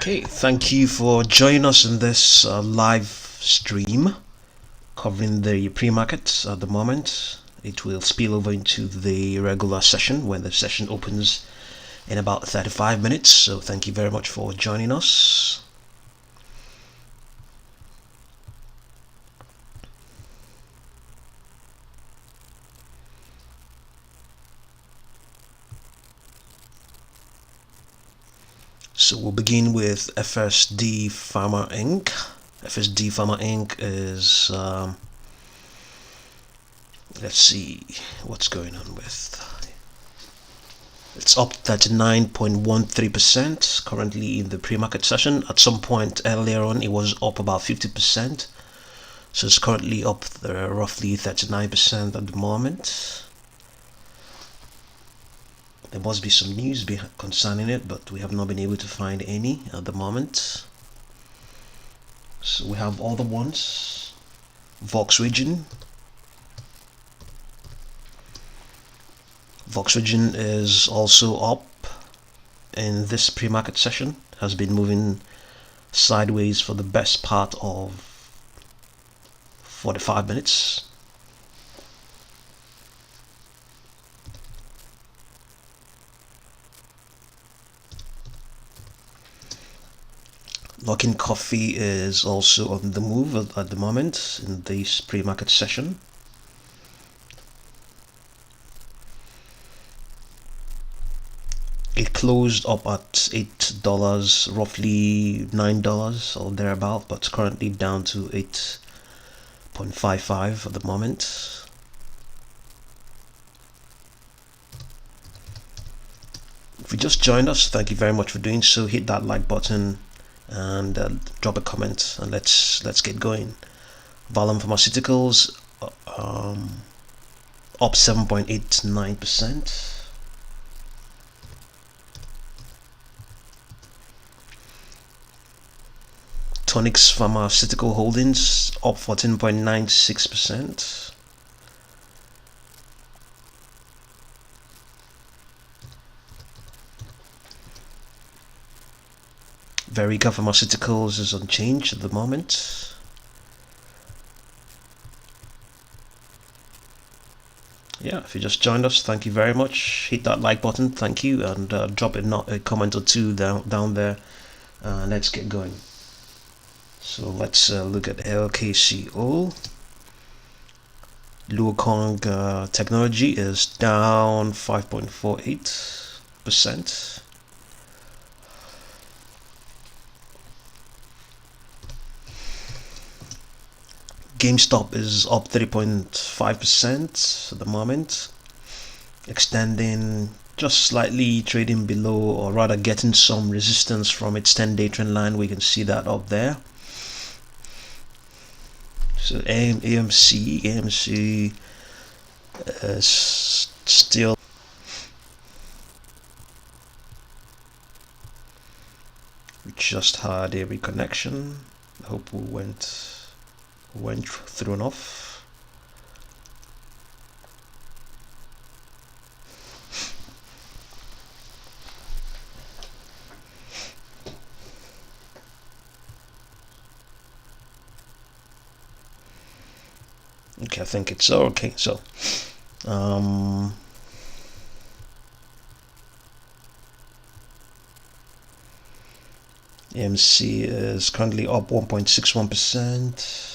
Okay, thank you for joining us in this live stream covering the pre-market at the moment. It will spill over into the regular session when the session opens in about 35 minutes. So thank you very much for joining us. So we'll begin with FSD Pharma Inc. FSD Pharma Inc. is let's see what's going on with. It's up 39.13% currently in the pre-market session. At some point earlier on, it was up about 50%. So it's currently up roughly 39% at the moment. There must be some news concerning it, but we have not been able to find any at the moment. So we have other ones. VWAGY. VWAGY is also up in this pre-market session. Has been moving sideways for the best part of 45 minutes. Luckin Coffee is also on the move at the moment in this pre-market session. It closed up at $8, roughly $9 or thereabout, but currently down to 8.55 at the moment. If you just joined us, thank you very much for doing so. Hit that like button and drop a comment, and let's get going. VLON Pharmaceuticals up 7.89%. Tonix Pharmaceutical Holdings up 14.96%. VRCA Pharmaceuticals is unchanged at the moment. Yeah, if you just joined us, thank you very much. Hit that like button, thank you, and drop a comment or two down there. Let's get going. So let's look at LKCO. Luokung technology is down 5.48%. GameStop is up 3.5% at the moment, extending just slightly, trading below, or rather getting some resistance from its 10-day trend line. We can see that up there. So AMC is still we just had a reconnection. I hope we went through enough. Okay, I think it's okay. So AMC is currently up 1.61%.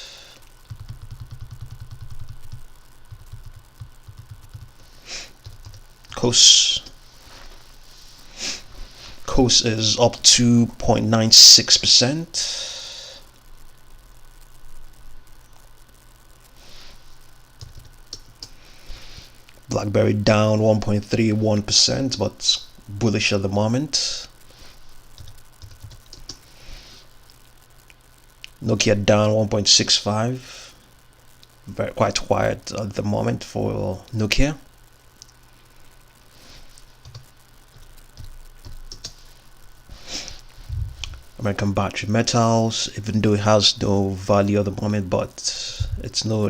KOSS is up 2.96%. BlackBerry down 1.31%, but bullish at the moment. Nokia down 1.65%. Quite quiet at the moment for Nokia. American Battery Metals, even though it has no value at the moment, but it's no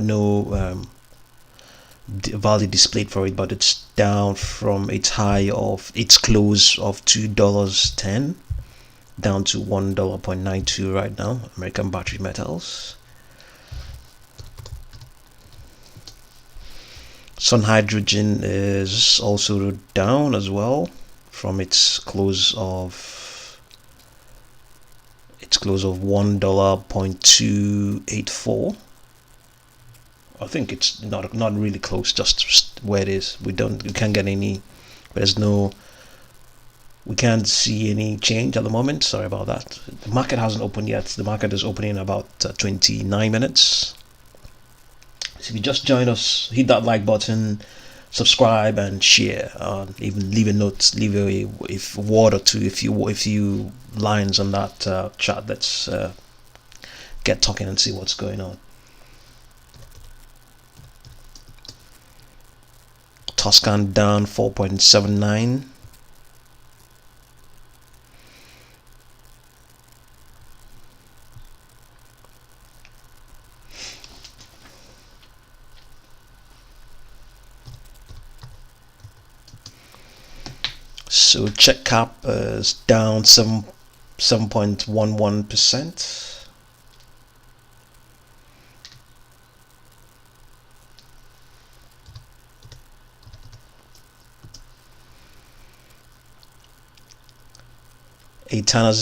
value displayed for it, but it's down from its high of its close of $2.10 down to $1.92 right now. American Battery Metals. Sun Hydrogen is also down as well from its close of $1.284. I think it's not really close, just where it is. We can't get any. We can't see any change at the moment. Sorry about that. The market hasn't opened yet. The market is opening in about 29 minutes. So if you just joined us, hit that like button, subscribe and share. Even leave a note, leave a word or two, if you lines on that chat. Let's get talking and see what's going on. Toscan down 4.79. So Chek cap is down 7.11%. Aetana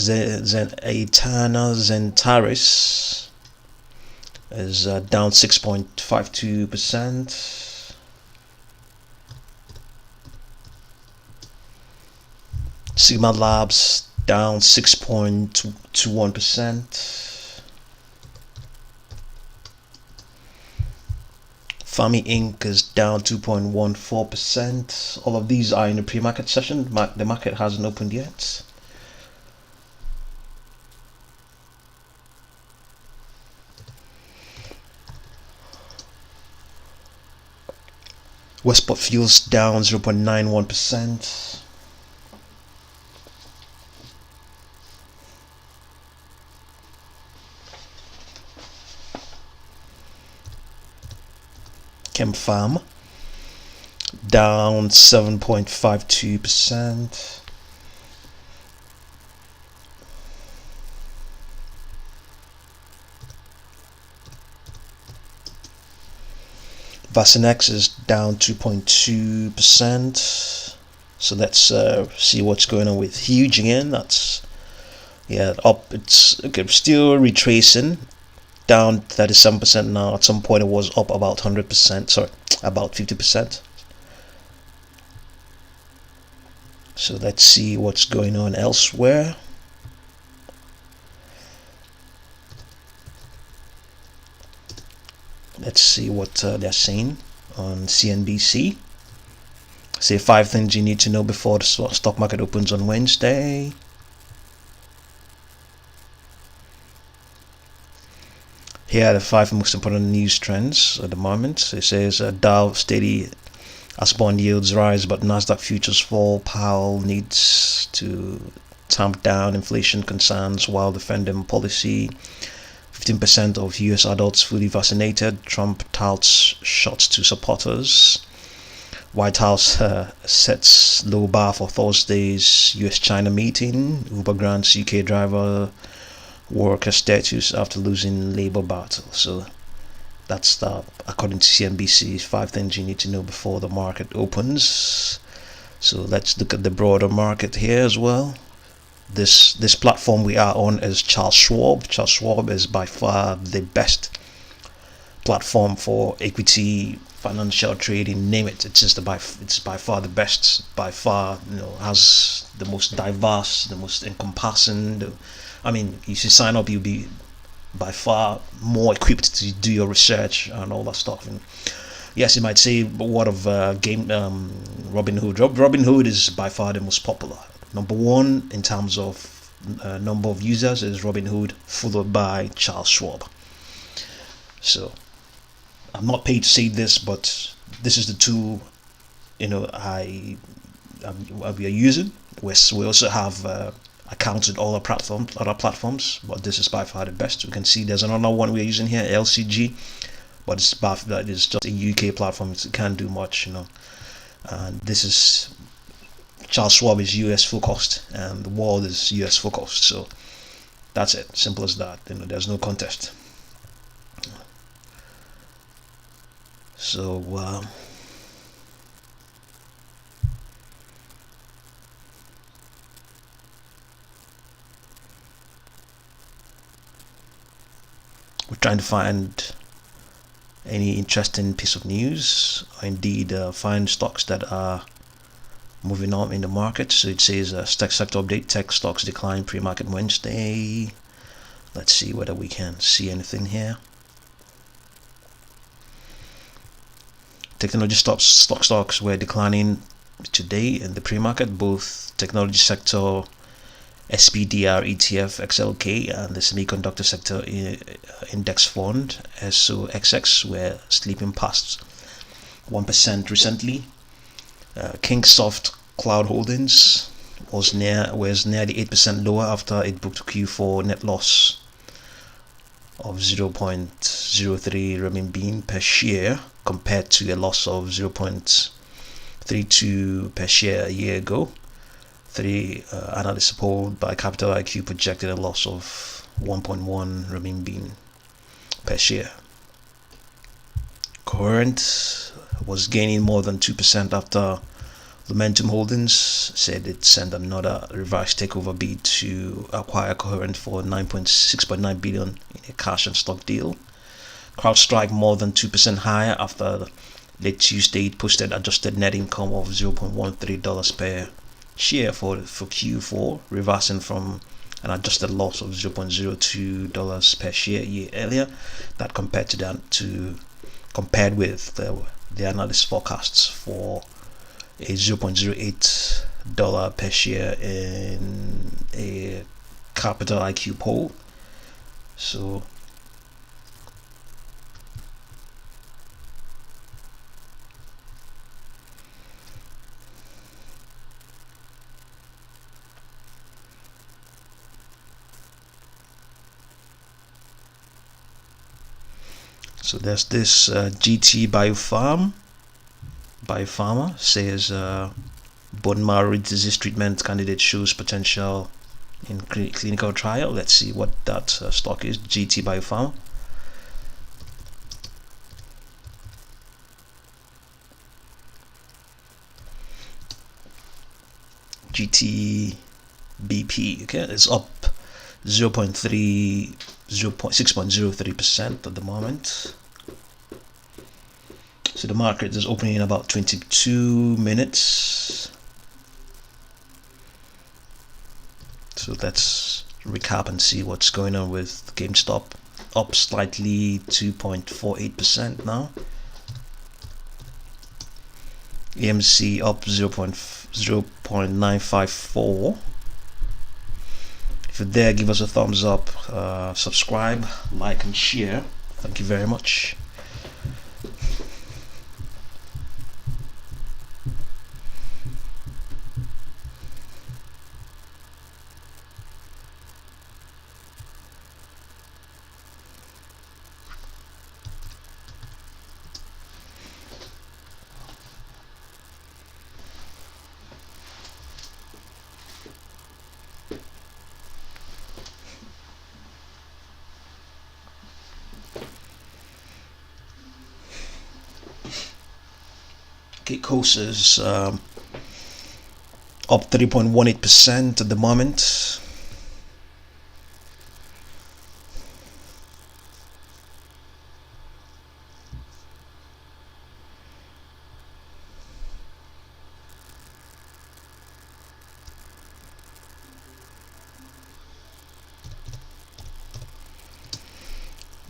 Zentaris is down 6.52%. Sigma Labs down 6.21%. Fami Inc. is down 2.14%. All of these are in the pre-market session. The market hasn't opened yet. Westport Fuels down 0.91%. ChemFarm down 7.52%. Vasinex is down 2.2%. So let's see what's going on with Huge again. That's up. It's okay, still retracing. Down 37% now. At some point it was up about 100%. Sorry, about 50%. So let's see what's going on elsewhere. Let's see what they're saying on CNBC. Say 5 things you need to know before the stock market opens on Wednesday. Here are the 5 most important news trends at the moment. It says Dow steady as bond yields rise, but Nasdaq futures fall. Powell needs to tamp down inflation concerns while defending policy. 15% of US adults fully vaccinated. Trump touts shots to supporters. White House sets low bar for Thursday's US-China meeting. Uber grants UK driver worker status after losing labor battle. So that's according to CNBC, 5 things you need to know before the market opens. So let's look at the broader market here as well. This platform we are on is Charles Schwab. Charles Schwab is by far the best platform for equity, financial trading, name it. It's by far the best. By far, has the most diverse, the most encompassing. If you sign up, you'll be by far more equipped to do your research and all that stuff. And yes, you might say, but what of Robinhood? Robinhood is by far the most popular. Number 1 in terms of number of users is Robinhood, followed by Charles Schwab. So I'm not paid to say this, but this is the tool we are using. We also have accounts with all other platforms, but this is by far the best. We can see there's another one we're using here, LCG, but it's just a UK platform. It can't do much, and this is Charles Schwab is US focused and the world is US focused. So that's it, simple as that. There's no contest. So we're trying to find any interesting piece of news, or indeed find stocks that are moving on in the market. So it says tech sector update, tech stocks decline pre-market Wednesday. Let's see whether we can see anything here. Technology stocks were declining today in the pre-market. Both technology sector SPDR ETF XLK and the semiconductor sector index fund SOXX were sleeping past 1% recently. Kingsoft Cloud Holdings was nearly 8% lower after it booked Q4 net loss of 0.03 renminbi per share compared to a loss of 0.32 per share a year ago. Three analysts polled by Capital IQ projected a loss of 1.1 renminbi per share. Coherent was gaining more than 2% after Momentum Holdings said it sent another reverse takeover bid to acquire Coherent for 6.9 billion in a cash and stock deal. CrowdStrike more than 2% higher after late Tuesday it posted adjusted net income of $0.13 per share for Q4, reversing from an adjusted loss of $0.02 per share a year earlier. That compared with the analyst forecasts for a $0.08 per share in a Capital IQ poll. So there's this GT Biopharma says bone marrow disease treatment candidate shows potential in clinical trial. Let's see what that stock is. GT Biopharma. GTBP. Okay, it's up 6.03% at the moment. So the market is opening in about 22 minutes. So let's recap and see what's going on with GameStop. Up slightly, 2.48% now. AMC up 0.954. If you're there, give us a thumbs up, subscribe, like and share. Thank you very much. KOSS is up 3.18% at the moment.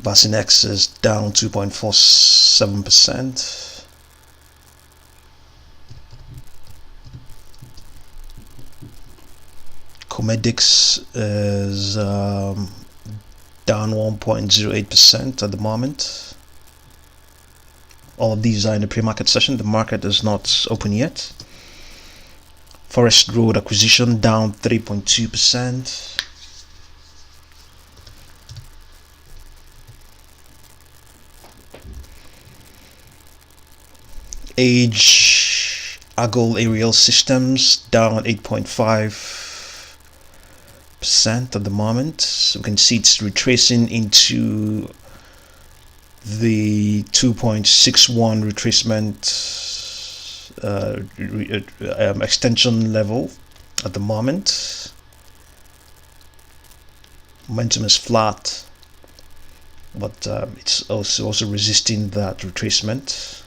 Vasinex is down 2.47%. Comedix is down 1.08% at the moment. All of these are in the pre-market session. The market is not open yet. Forest Road Acquisition down 3.2%. Argol aerial systems down 8.5% at the moment. So we can see it's retracing into the 2.61 retracement extension level at the moment. Momentum is flat, but it's also resisting that retracement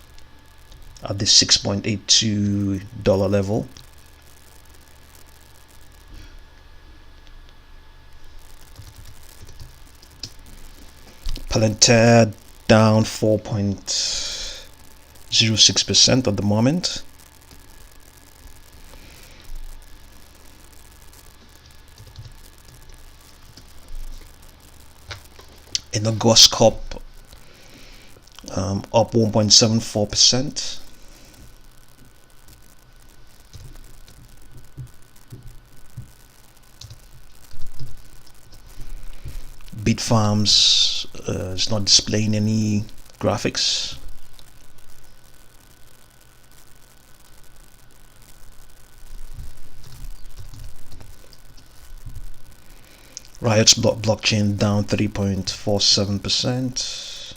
at the $6.82 level. Palantir down 4.06% at the moment. In the GOSS Corp up 1.74%. Bitfarms is not displaying any graphics. Riot's blockchain down 3.47%.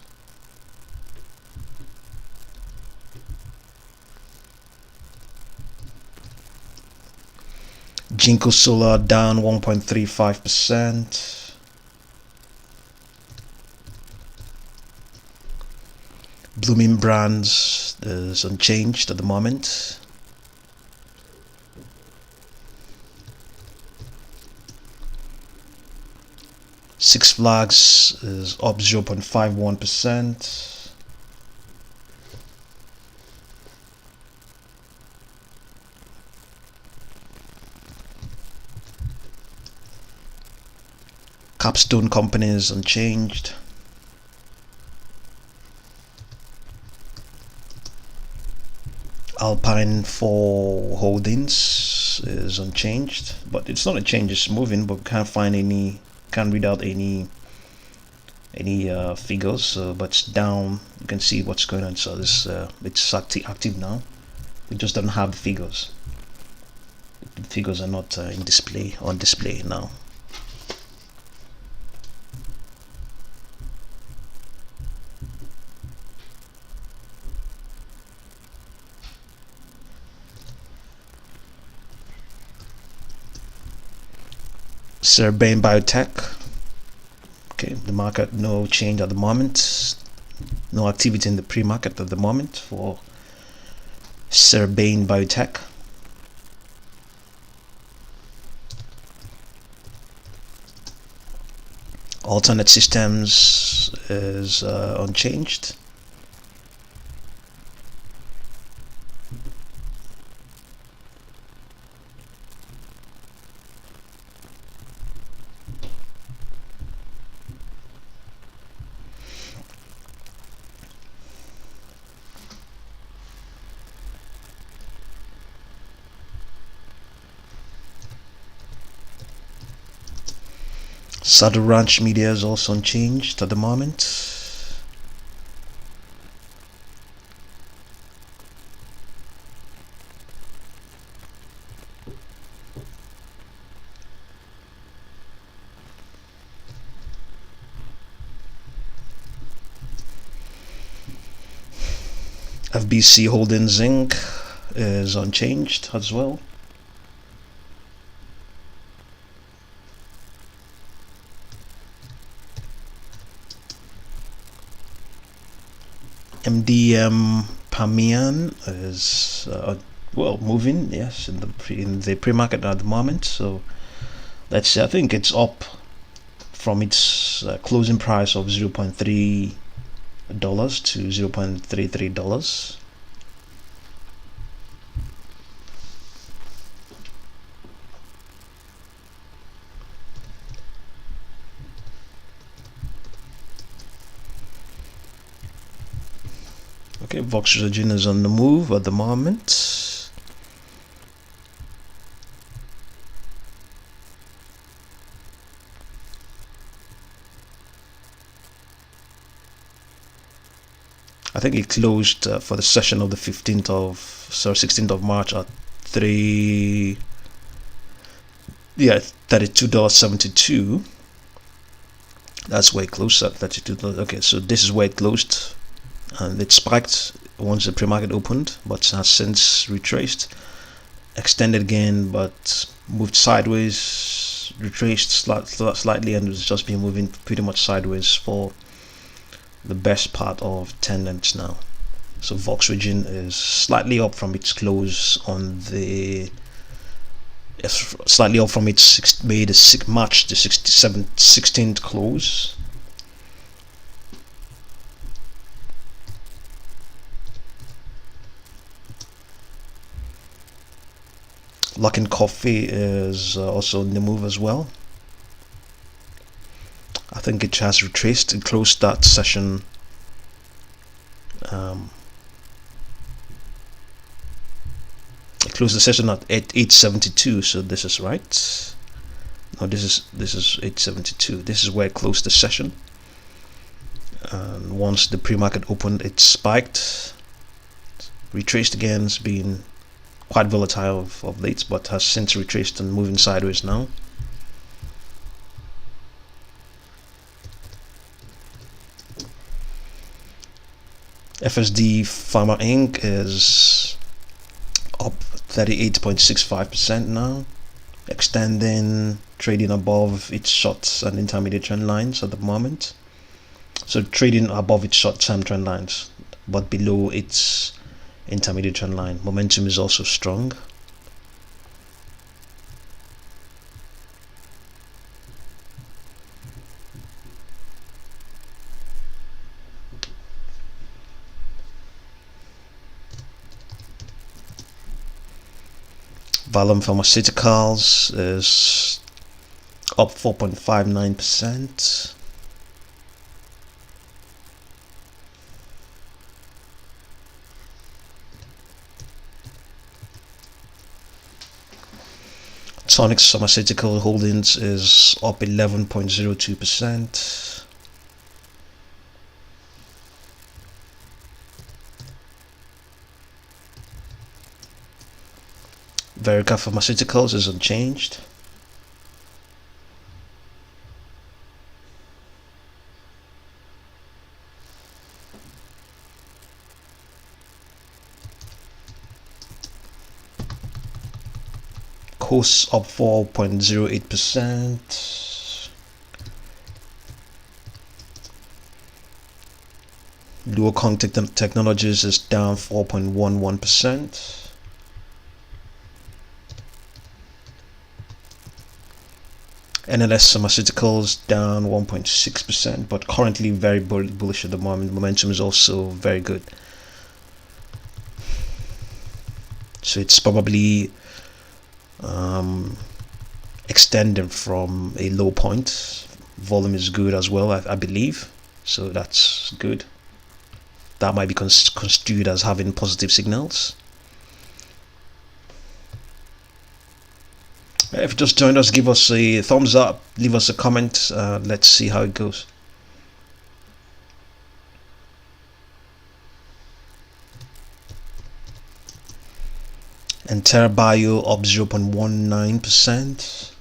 Jinko Solar down 1.35%. Blooming Brands is unchanged at the moment. Six Flags is up 0.51%. Capstone Company is unchanged. Alpine 4 Holdings is unchanged, but it's not a change, it's moving, but we can't find any, can't read out any figures, but it's down. You can see what's going on, so this it's active now. We just don't have the figures. The figures are not on display now. Cerbane Biotech. Okay, the market, no change at the moment. No activity in the pre-market at the moment for Cerbane Biotech. Alternate Systems is unchanged. Saddle Ranch Media is also unchanged at the moment. FBC Holdings Inc. is unchanged as well. MDM Pamian is well, moving, yes, in the pre-market at the moment. So let's see, I think it's up from its closing price of $0.3 to $0.33. Okay, Voxygen is on the move at the moment. I think it closed for the session of the 16th of March at $32.72. That's where it closed at $32. Okay, so this is where it closed, and it spiked once the pre-market opened, but has since retraced, extended again, but moved sideways, retraced slightly, and it's just been moving pretty much sideways for the best part of 10 minutes now. So VWAGY is slightly up from its close on the slightly up from its March the 16th close. Luckin Coffee is also in the move as well. I think it has retraced and closed that session it closed the session at 872, so this is right. No, this is 872. This is where it closed the session, and once the pre-market opened, it spiked, retraced again. It's been quite volatile of late, but has since retraced and moving sideways now. FSD Pharma Inc. is up 38.65% now, extending, trading above its short and intermediate trend lines at the moment. So trading above its short-term trend lines, but below its intermediate trend line. Momentum is also strong. Valum Pharmaceuticals is up 4.59%. Tonix Pharmaceutical Holdings is up 11.02%. VRCA Pharmaceuticals is unchanged. KOSS up 4.08%. Luokung Technologies is down 4.11%. NLS Pharmaceuticals down 1.6%, but currently very bullish at the moment. Momentum is also very good. So it's probably extending from a low point. Volume is good as well, I believe. So that's good. That might be construed as having positive signals. If you just joined us, give us a thumbs up, leave us a comment. Let's see how it goes. And TerraBio up 0.19%.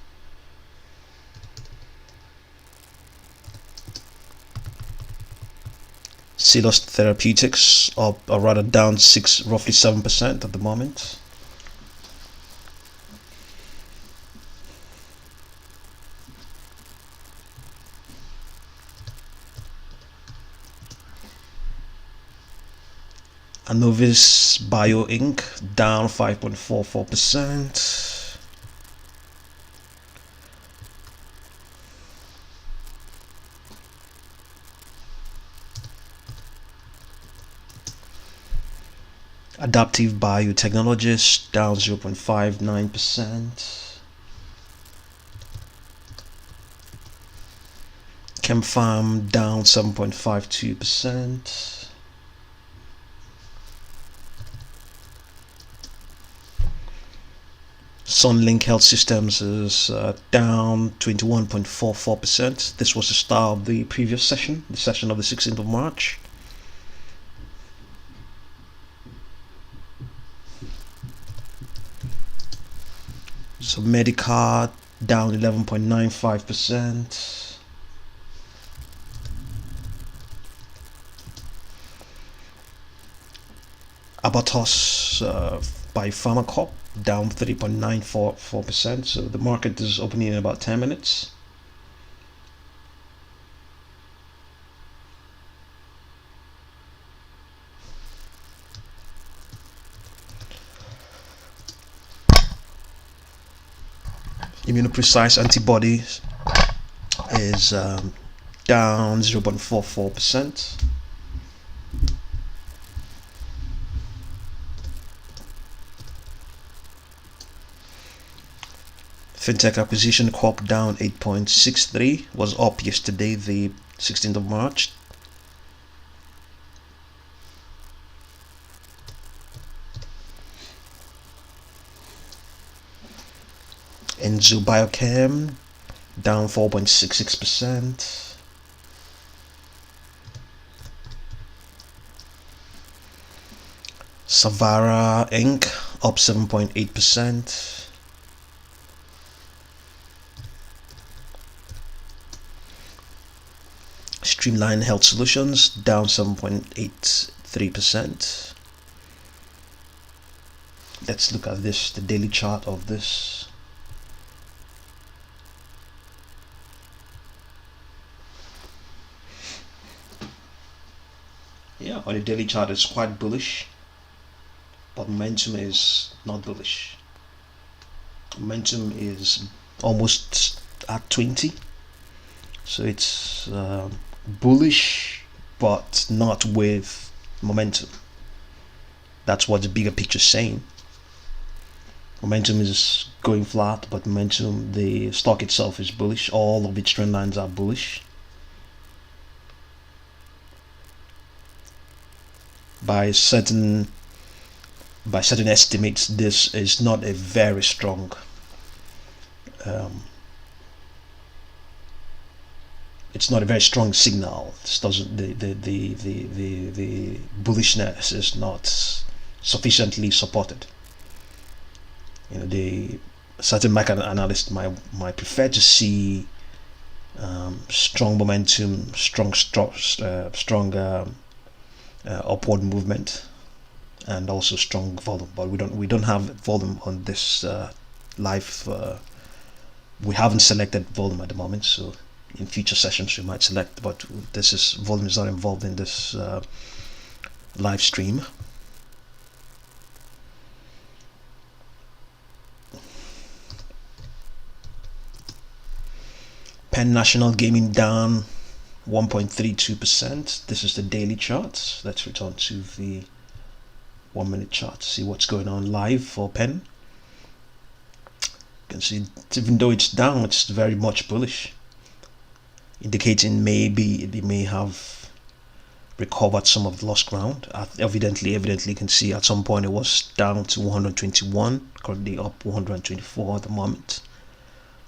Silos Therapeutics up, or rather down roughly 7% at the moment. Anovis Bio Inc. down 5.44%. Adaptive Biotechnologies down 0.59%. ChemFarm down 7.52%. Sunlink Health Systems is down 21.44%. This was the start of the previous session, the session of the 16th of March. So Medicare down 11.95%. Abatos by Pharmacorp down 3.944%. So the market is opening in about 10 minutes. Immunoprecise antibodies is down 0.44%. Fintech Acquisition Corp down 8.63, was up yesterday, the 16th of March. Enzo Biochem down 4.66%. SVRA Inc. up 7.8%. Streamline Health Solutions down 7.83%. Let's look at this, the daily chart of this. Yeah, on the daily chart it's quite bullish, but momentum is not bullish. Momentum is almost at 20, so it's bullish but not with momentum. That's what the bigger picture is saying. Momentum is going flat, but momentum, the stock itself is bullish. All of its trend lines are bullish. By certain estimates, this is not a very strong it's not a very strong signal. This doesn't, the bullishness is not sufficiently supported. You know, the certain market analysts might prefer to see strong momentum, strong upward movement, and also strong volume. But we don't have volume on this live. We haven't selected volume at the moment, so in future sessions we might select. But volume is not involved in this live stream. PENN National Gaming down 1.32%. This is the daily chart. Let's return to the 1 minute chart to see what's going on live for PENN. You can see, even though it's down, it's very much bullish, indicating maybe it may have recovered some of the lost ground. Evidently you can see at some point it was down to 121, currently up 124 at the moment.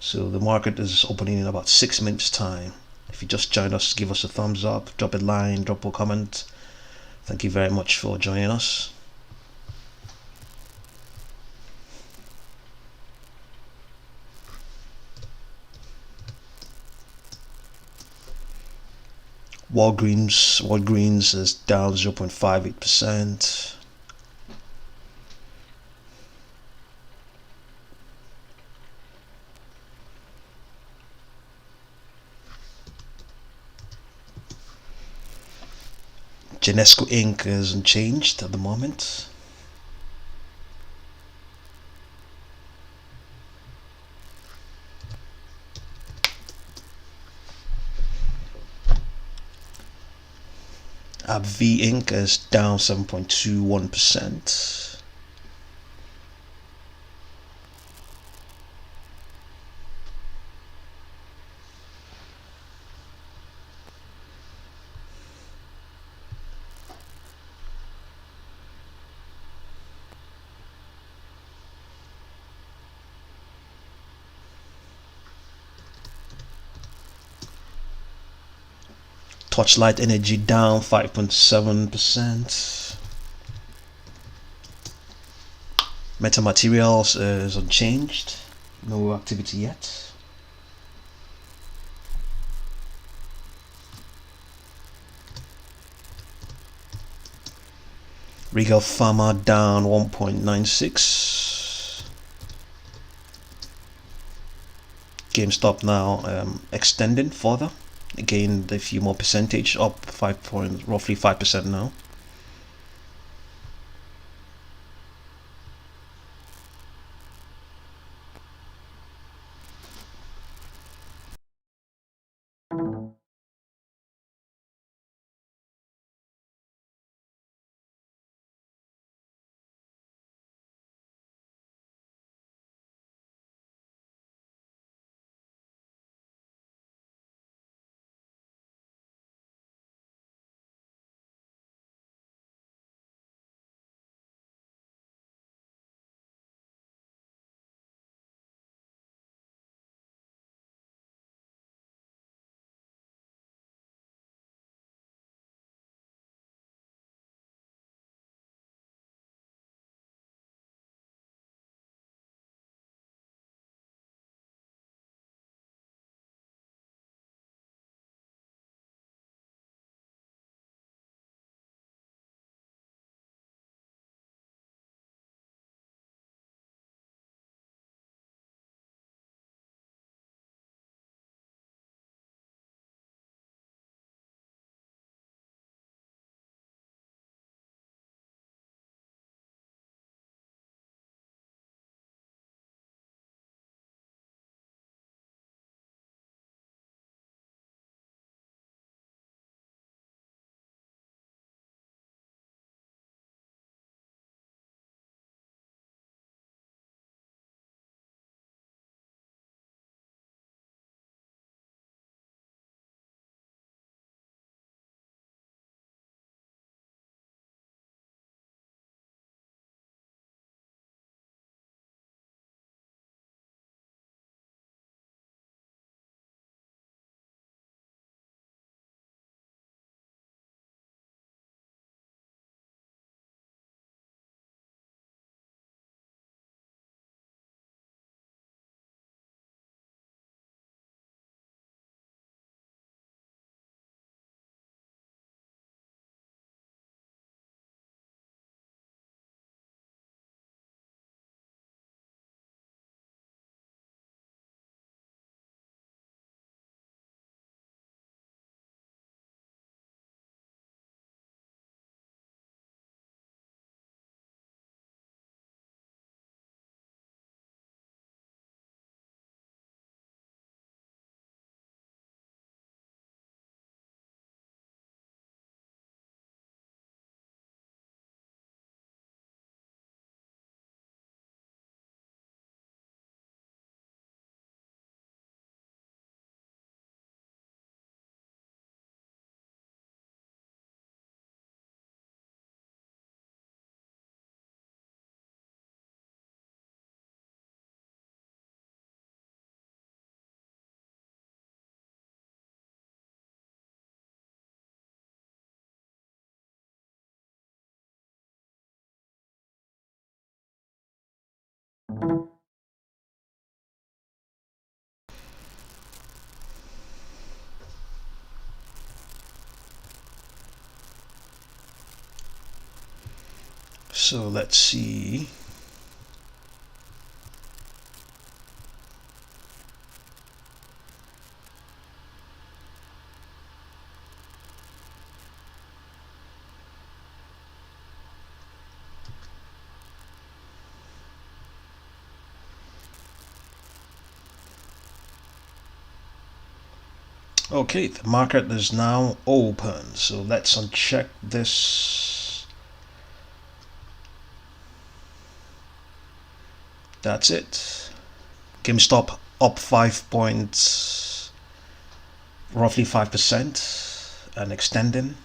So the market is opening in about 6 minutes time. If you just joined us, give us a thumbs up, drop a line, drop a comment. Thank you very much for joining us. Walgreens is down 0.58%. Genesco Inc. isn't changed at the moment. ABBV Inc. is down 7.21%. Torchlight Energy down 5.7%. Metamaterials is unchanged. No activity yet. Regal Pharma down 1.96. GameStop now extending further, gained a few more percentage, up roughly 5% now. So let's see. Okay, the market is now open. So let's uncheck this. That's it. GameStop up 5 points, roughly 5%, and extending.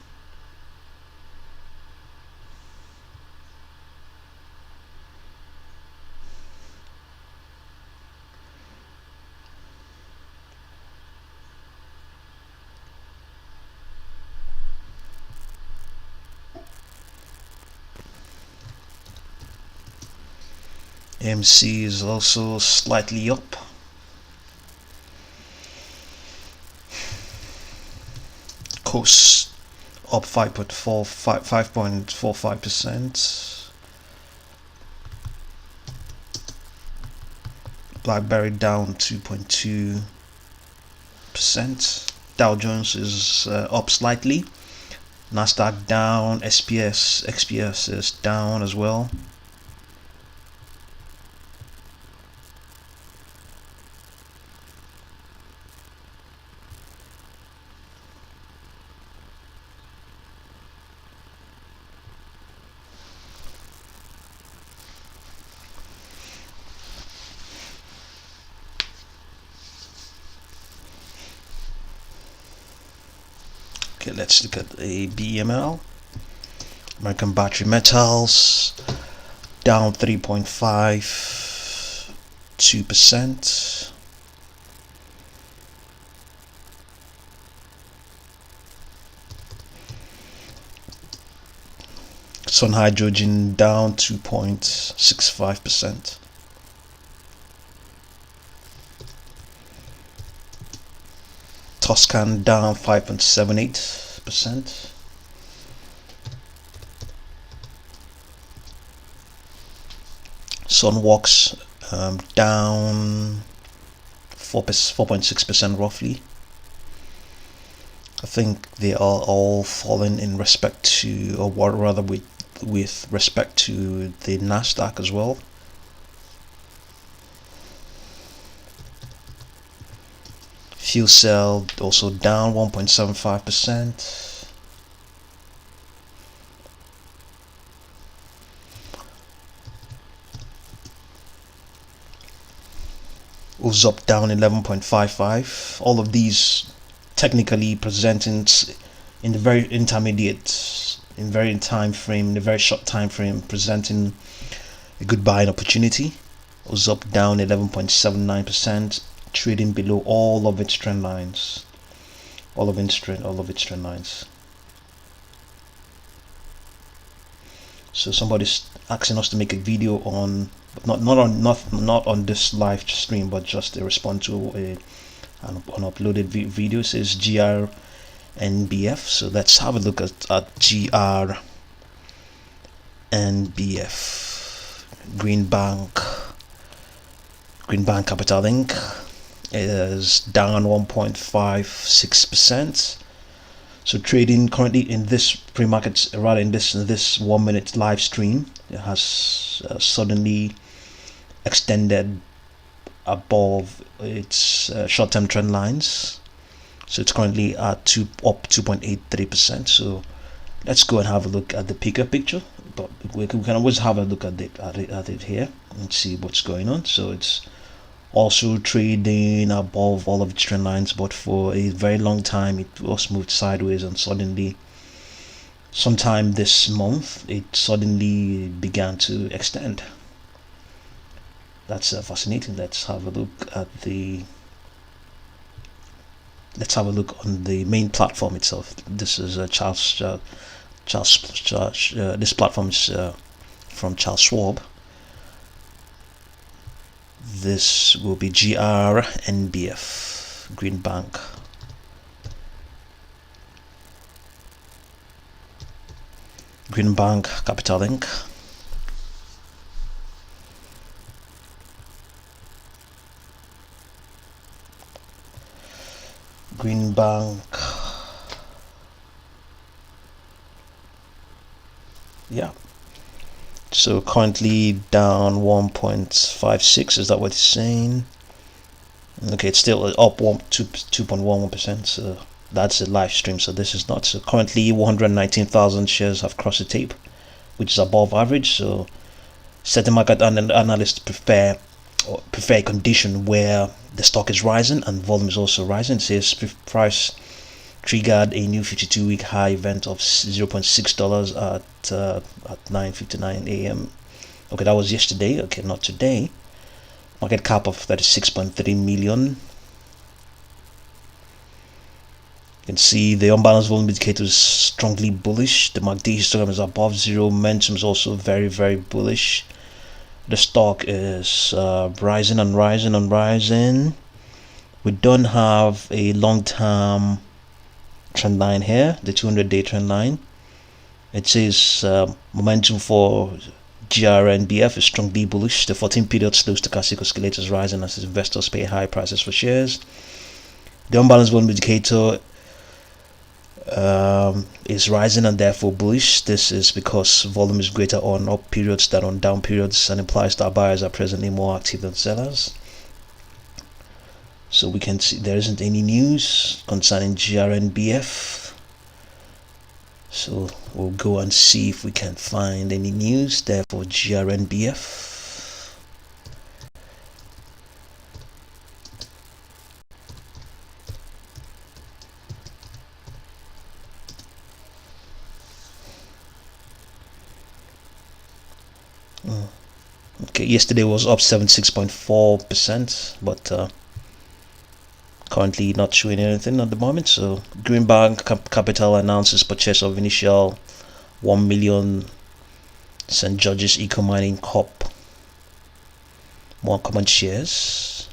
AMC is also slightly up. KOSS up 5.45%. BlackBerry down 2.2%. Dow Jones is up slightly. Nasdaq down. XPS is down as well. Okay, let's look at a BML. American Battery Metals down 3.52%. Sun Hydrogen down 2.65%. Toscan down 5.78%. Sunworks down 4.6% roughly. I think they are all falling in respect to, or what rather with respect to the Nasdaq as well. Fuel cell also down 1.75%. Uzop down 11.55. All of these technically presenting in the very intermediate, in very short time frame, presenting a good buying opportunity. Uzop down 11.79%, trading below all of its trend lines. All of its trend lines. So somebody's asking us to make a video on not on this live stream, but just a response to an uploaded video. It says GRNBF. So let's have a look at GRNBF. Green Bank Capital Inc. is down 1.56%. So trading currently in this pre-market, rather in this 1 minute live stream, it has suddenly extended above its short-term trend lines. So it's currently at up 2.83%. So let's go and have a look at the bigger picture. But we can always have a look at it here and see what's going on. So it's also trading above all of its trend lines, but for a very long time it was moved sideways, and suddenly sometime this month it suddenly began to extend. That's fascinating. Let's have a look at on the main platform itself. This is this platform is from Charles Schwab. This will be GRNBF, Green Bank. Green Bank Capital Inc. Green Bank. Yeah. So currently down 1.56. Is that what it's saying? Okay, it's still up 2.11%. So that's a live stream. So this is not. So currently 119,000 shares have crossed the tape, which is above average. So certain market analysts prefer a condition where the stock is rising and volume is also rising. It says price triggered a new 52-week high event of $0.6 at 9:59 a.m. Okay, that was yesterday. Okay, not today. Market cap of 36.3 million. You can see the unbalanced volume indicator is strongly bullish. The MACD histogram is above zero. Momentum is also very, very bullish. the stock is rising and rising and rising. We don't have a long-term trend line here, the 200-day trend line. It says momentum for GRNBF is strongly bullish. The 14-period slow stochastic oscillator is rising as investors pay high prices for shares. The unbalanced volume indicator is rising and therefore bullish. This is because volume is greater on up periods than on down periods, and implies that buyers are presently more active than sellers. So we can see there isn't any news concerning GRNBF. So we'll go and see if we can find any news there for GRNBF. Okay, yesterday was up 76.4%, but currently not showing anything at the moment. So Greenbank Capital announces purchase of initial 1 million St. George's Eco Mining Corp more common shares.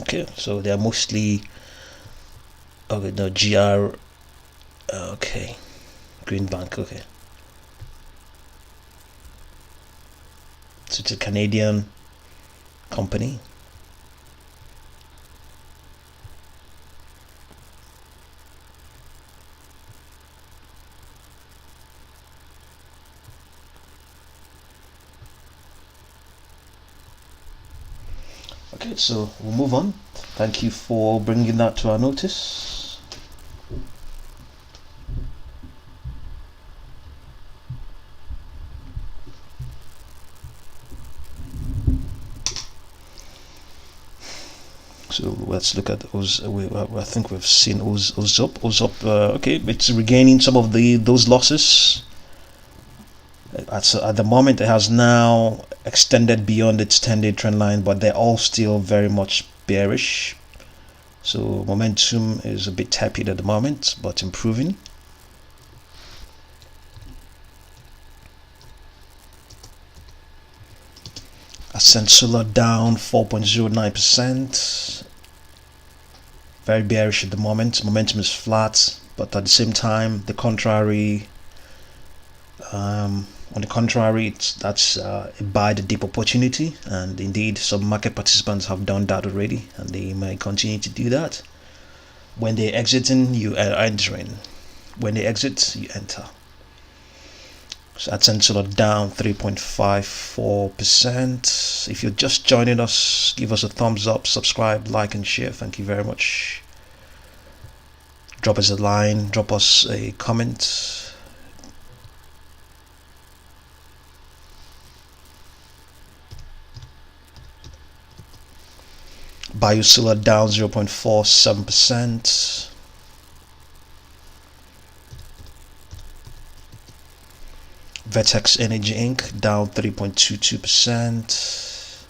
Okay, so they're mostly okay, Greenbank. Okay, so it's a Canadian company. Okay, so we'll move on. Thank you for bringing that to our notice. So let's look at those. I think we've seen O's up. Okay, it's regaining some of those losses. At the moment, it has now extended beyond its 10-day trend line, but they're all still very much bearish. So momentum is a bit tepid at the moment, but improving. Ascent Solar down 4.09%. Very bearish at the moment. Momentum is flat, but at the same time, on the contrary, that's a buy the dip opportunity, and indeed some market participants have done that already, and they may continue to do that. When they're exiting, you are entering. When they exit, you enter. So that's Solar down 3.54%. If you're just joining us, give us a thumbs up, subscribe, like, and share. Thank you very much. Drop us a line, drop us a comment. BioSolar down 0.47%. Vertex Energy Inc. down 3.22%.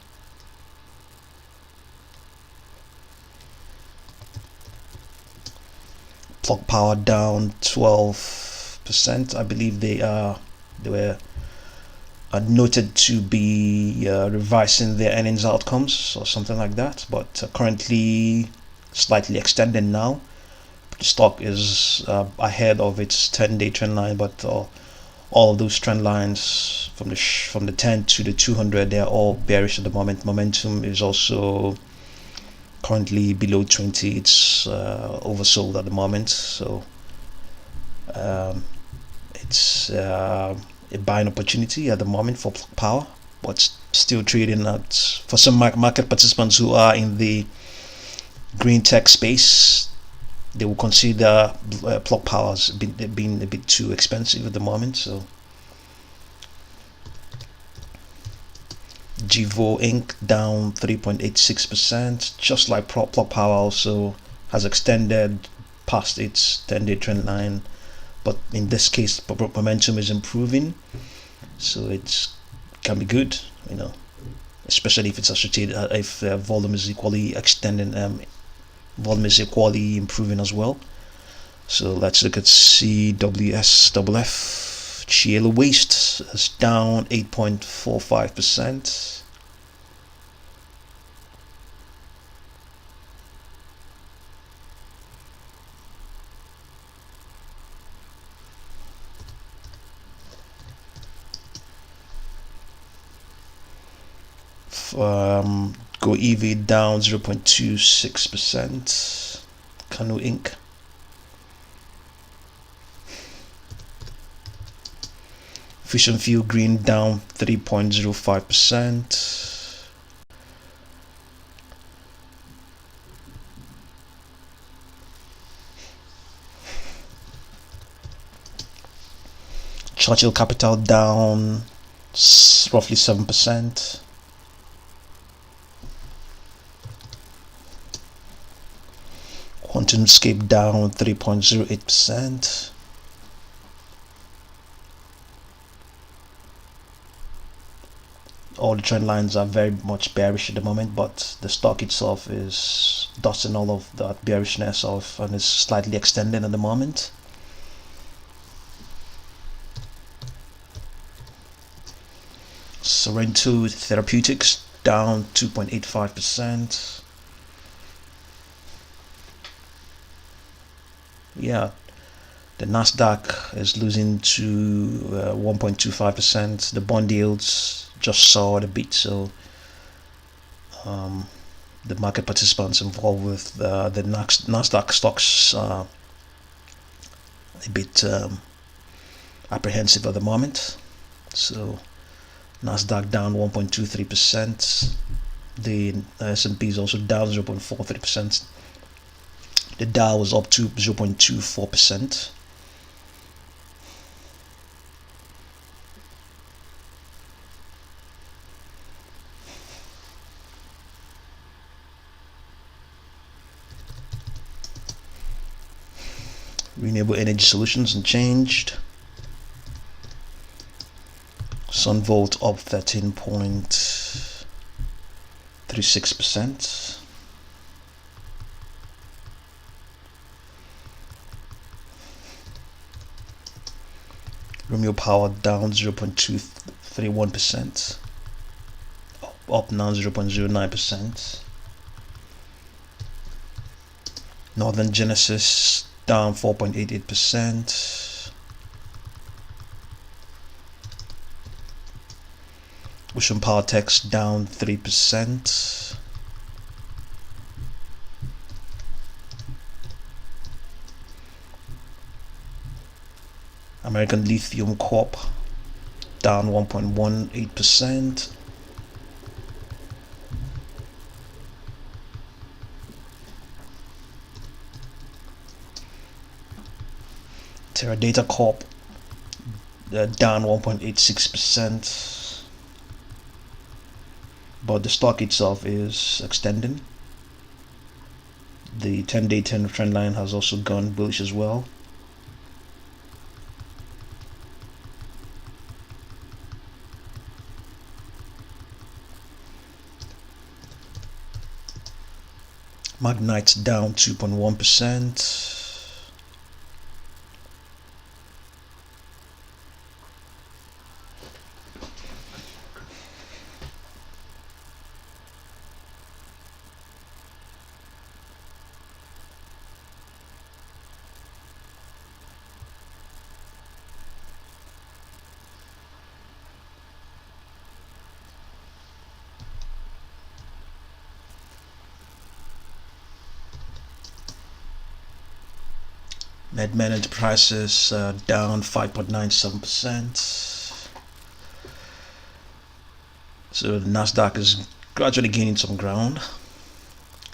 Plug Power down 12%. I believe they were noted to be revising their earnings outcomes or something like that, but currently slightly extended now. The stock is ahead of its 10-day trend line, but all of those trend lines from the 10 to the 200, they are all bearish at the moment. Momentum is also currently below 20. It's oversold at the moment, so it's a buying opportunity at the moment for Power, but still trading at, for some market participants who are in the green tech space, they will consider Plug Power as being a bit too expensive at the moment. So Givo Inc. down 3.86%, just like Plug Power also has extended past its 10-day trend line, but in this case momentum is improving, so it can be good, especially if it's associated, if volume is equally extending Volume is equally improving as well. So let's look at CWSFF. Shale waste is down 8.45%. Go EV down 0.26%. Canoe Inc. Fusion Fuel Green down 3.05%. Churchill Capital down roughly 7%. QuantumScape down 3.08%. All the trend lines are very much bearish at the moment, but the stock itself is dusting all of that bearishness off and is slightly extending at the moment. Sorrento Therapeutics down 2.85%. Yeah, the Nasdaq is losing to 1.25%. The bond yields just saw the beat, so the market participants involved with the Nasdaq stocks are a bit apprehensive at the moment. So Nasdaq down 1.23%. The S&P is also down 0.43%. The Dow was up to 0.24%. Renewable Energy Solutions unchanged. Sunvolt up 13.36%. Romeo Power down 0.231%. Up now 0.09%. Northern Genesis down 4.88%. Ocean Power Techs down 3%. American Lithium Corp down 1.18%. Teradata Corp down 1.86%, but the stock itself is extending. The 10-day trend line has also gone bullish as well. Magnite's down 2.1%. Medman Enterprises down 5.97%. So the Nasdaq is gradually gaining some ground.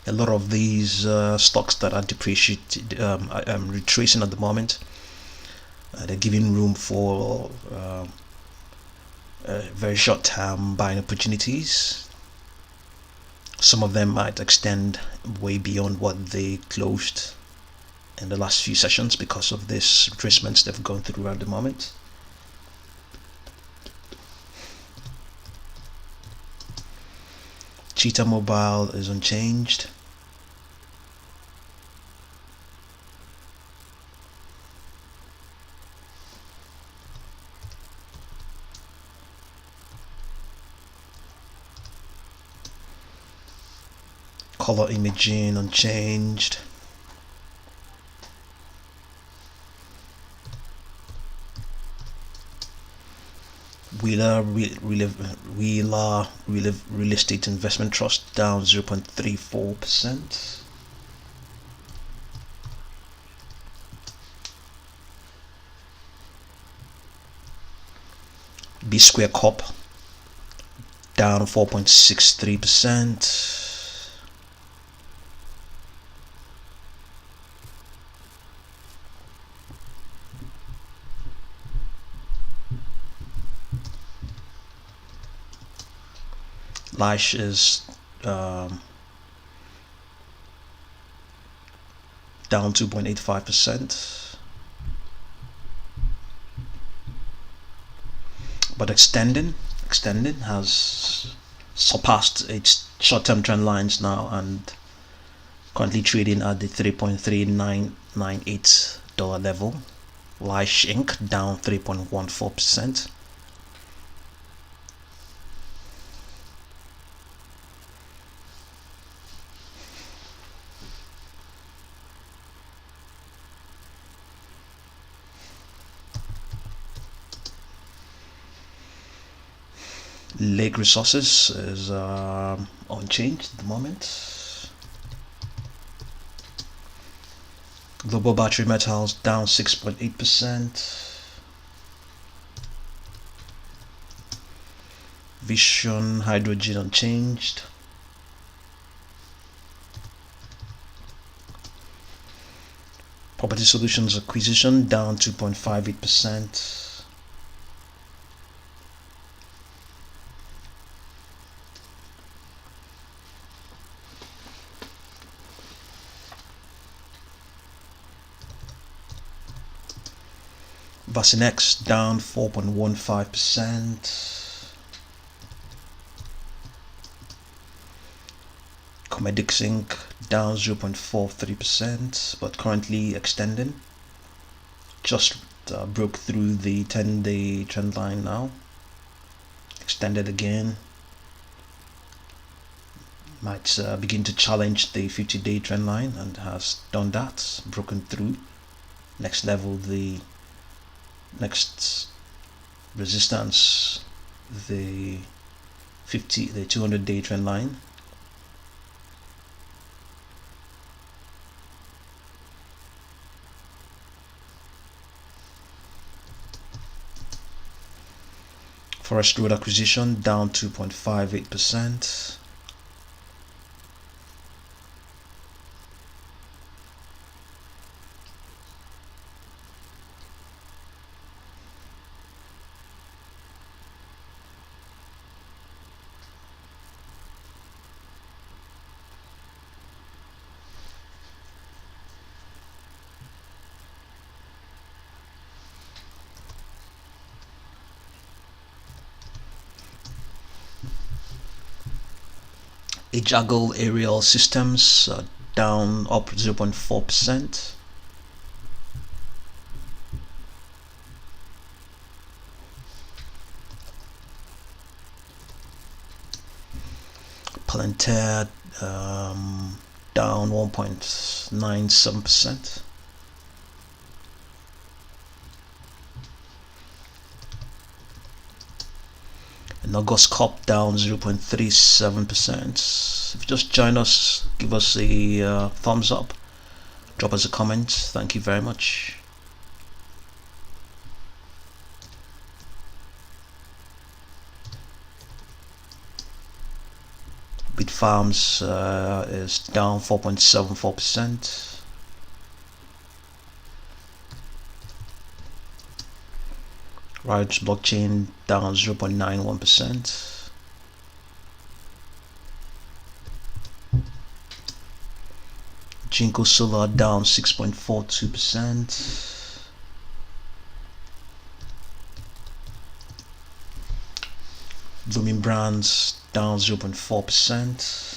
A lot of these stocks that are depreciated, I'm retracing at the moment. They're giving room for very short-term buying opportunities. Some of them might extend way beyond what they closed in the last few sessions because of this retracements they've gone through at the moment. Cheetah Mobile is unchanged. color imaging unchanged. Wheeler Real Estate Investment Trust down 0.34%. B Square Corp down 4.63%. Lash is down 2.85%, but extending has surpassed its short-term trend lines now and currently trading at the $3.3998 level. Lash Inc. down 3.14%. Lake Resources is unchanged at the moment. Global Battery Metals down 6.8%. Vision Hydrogen unchanged. Property Solutions Acquisition down 2.58%. Vasinex down 4.15%. Comedix Inc. down 0.43%, but currently extending. Just broke through the 10-day trend line now. Extended again. Might begin to challenge the 50-day trend line and has done that. Broken through. Next level, the next resistance, the 200-day trend line. Forest Road Acquisition down 2.58%. Jaggle Aerial Systems down up 0.4%. Palantir down 1.97%. August Corp down 0.37%. If you just join us, give us a thumbs up, drop us a comment. Thank you very much. Bitfarms is down 4.74%. Riot's Blockchain down 0.91%. Jinko Solar down 6.42%. Blooming Brands down 0.4%.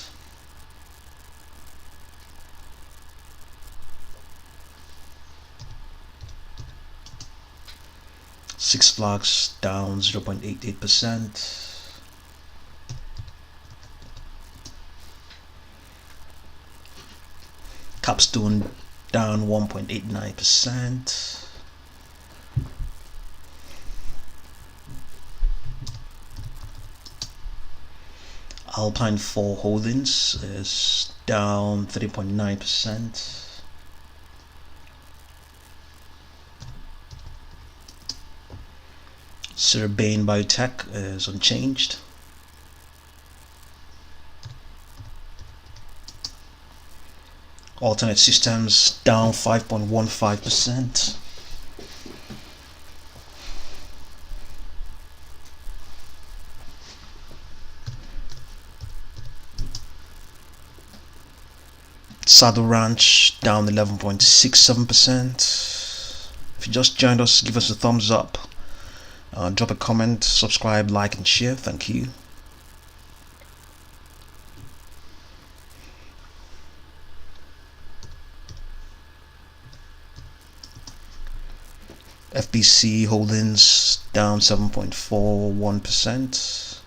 Six Flags down 0.88%. Capstone down 1.89%. Alpine 4 Holdings is down 3.9%. Serbain Biotech is unchanged. Alternate Systems down 5.15%. Saddle Ranch down 11.67%. If you just joined us, give us a thumbs up, drop a comment, subscribe, like and share. Thank you. FBC Holdings down 7.41%.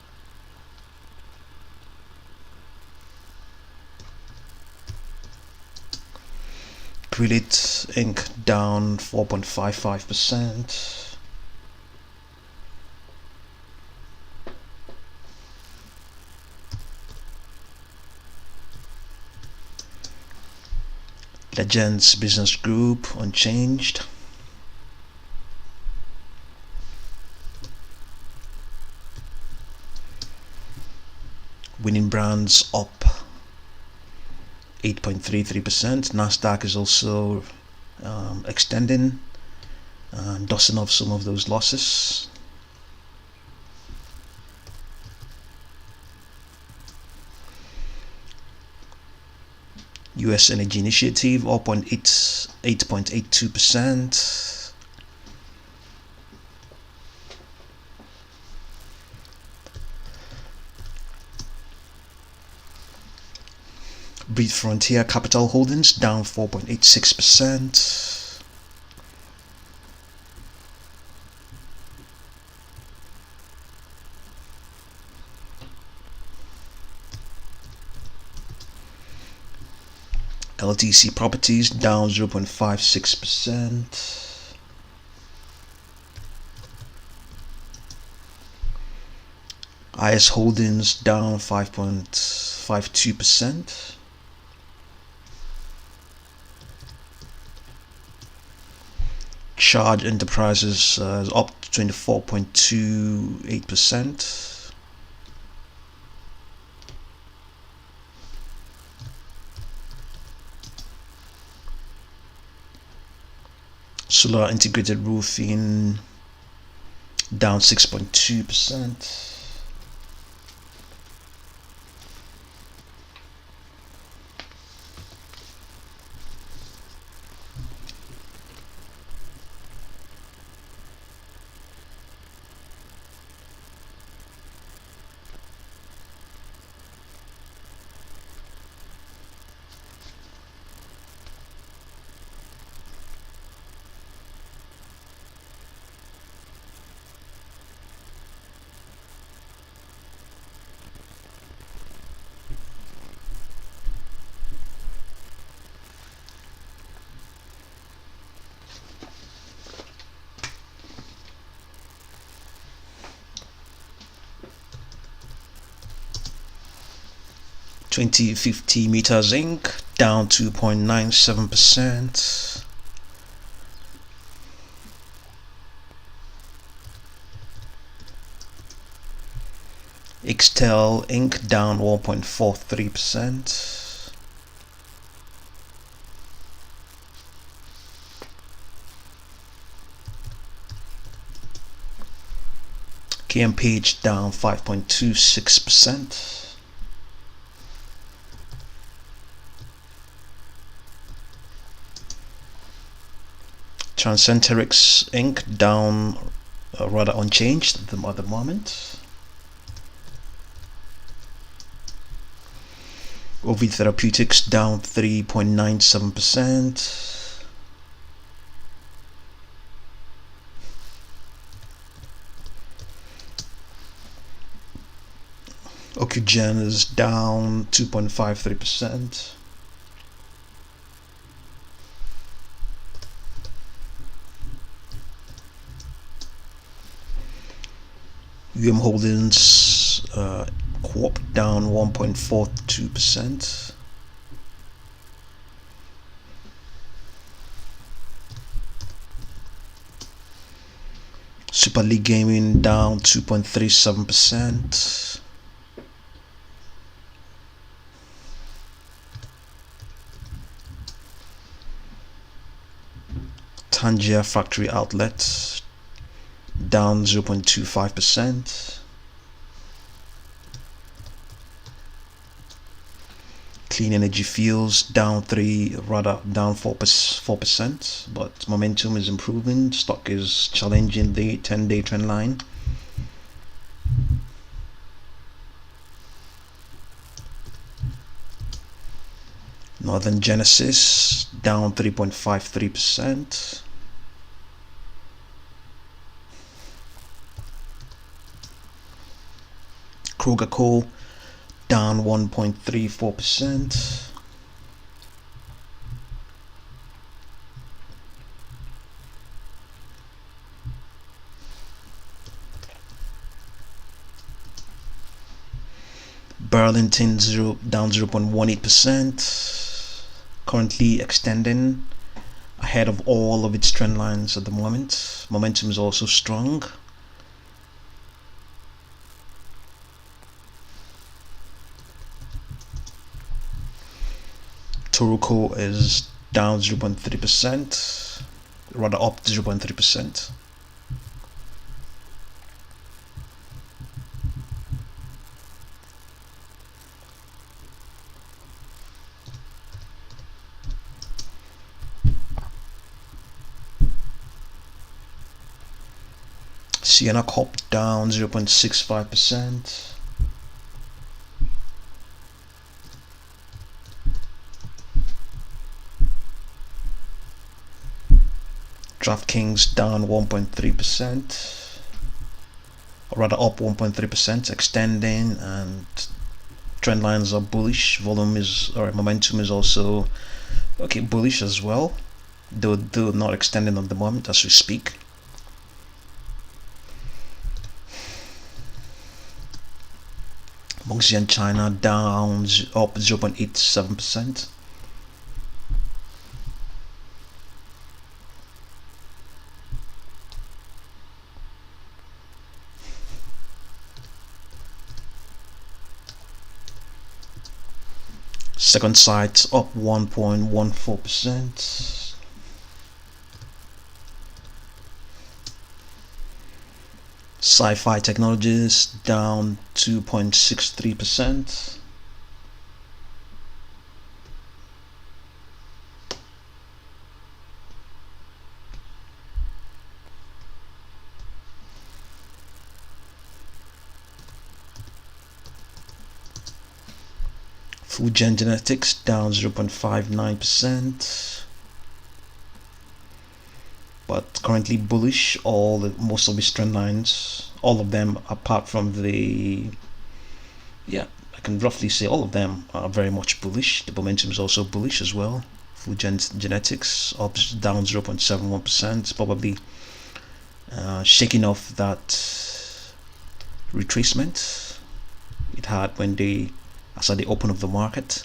Credit Inc. down 4.55%. Legends Business Group unchanged. Winning Brands up 8.33%. Nasdaq is also extending and dusting off some of those losses. US Energy Initiative up on 8.82%. Breed Frontier Capital Holdings down 4.86%. LTC Properties down 0.56%. IS Holdings down 5.52%. Charge Enterprises is up 24.28%. Solar Integrated Roofing down 6.2%. $20.50 Meters Inc. down 2.97%. Ixtel Inc. down 1.43%. KMPH down 5.26%. Transcenterix Inc. down rather unchanged at the moment. OV Therapeutics down 3.97%. Ocugen is down 2.53%. Holdings Corp down 1.42%. Super League Gaming down 2.37%. Tangier Factory Outlet down 0.25%. Clean Energy Fuels down 4%, but momentum is improving. Stock is challenging the 10-day trend line. Northern Genesis down 3.53%. Kroger Co down 1.34%. Burlington down 0.18%. Currently extending ahead of all of its trend lines at the moment. Momentum is also strong. Toruco is down 0.3%, rather up 0.3%. Sienna Corp down 0.65%. DraftKings down 1.3%, or rather up 1.3%, extending, and trend lines are bullish. Momentum is also bullish as well, though not extending at the moment as we speak. Mengxian China down up 0.87%. Second Sight up 1.14%. Sci-Fi Technologies down 2.63%. Fujian Genetics down 0.59%, but currently bullish. Most of its trend lines, all of them apart from I can roughly say all of them are very much bullish. The momentum is also bullish as well. Fujian Genetics down 0.71%, probably shaking off that retracement it had as at the open of the market.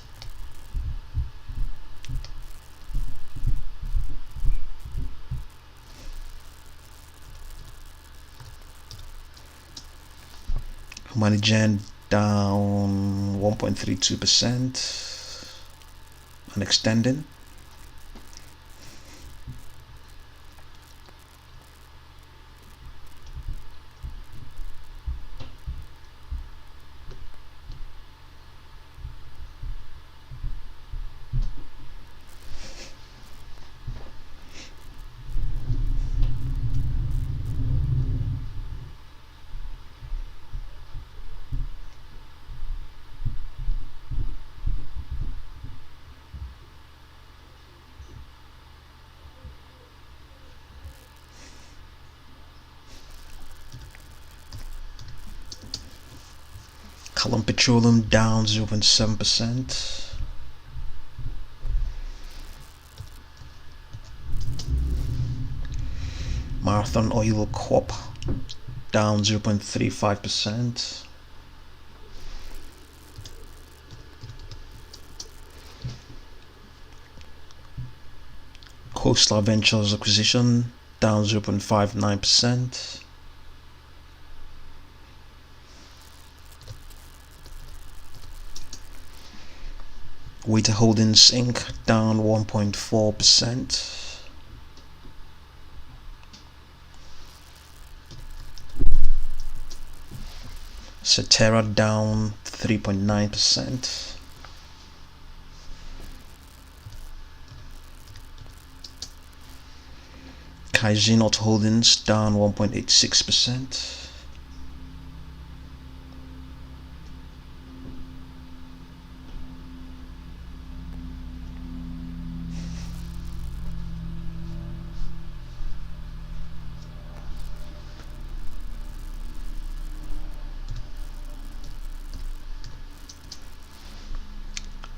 Humanigen down 1.32% and extending. Callum Petroleum down 0.7%. Marathon Oil Corp down 0.35%. KOSS Ventures acquisition down 0.59%. Waiter Holdings Inc. down 1.4%. Cetera down 3.9%. Kaizen Auto Holdings down 1.86%.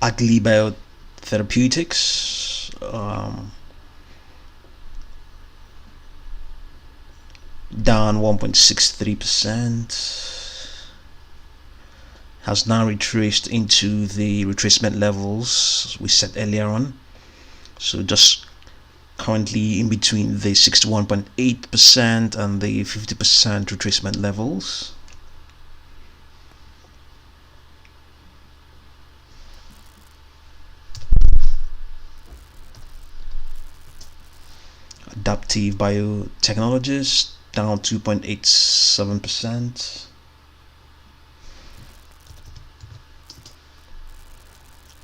ABBV Therapeutics down 1.63%, has now retraced into the retracement levels we set earlier on, so just currently in between the 61.8% and the 50% retracement levels. Adaptive Biotechnologies down 2.87%.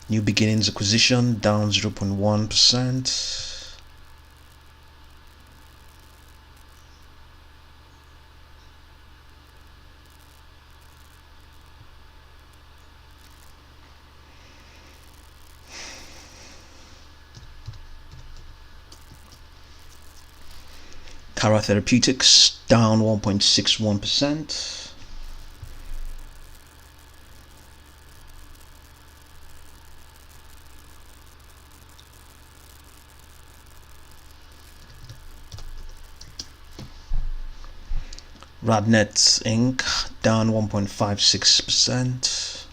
New Beginnings acquisition down 0.1%. Cara Therapeutics down 1.61%. Radnet Inc. down 1.56%.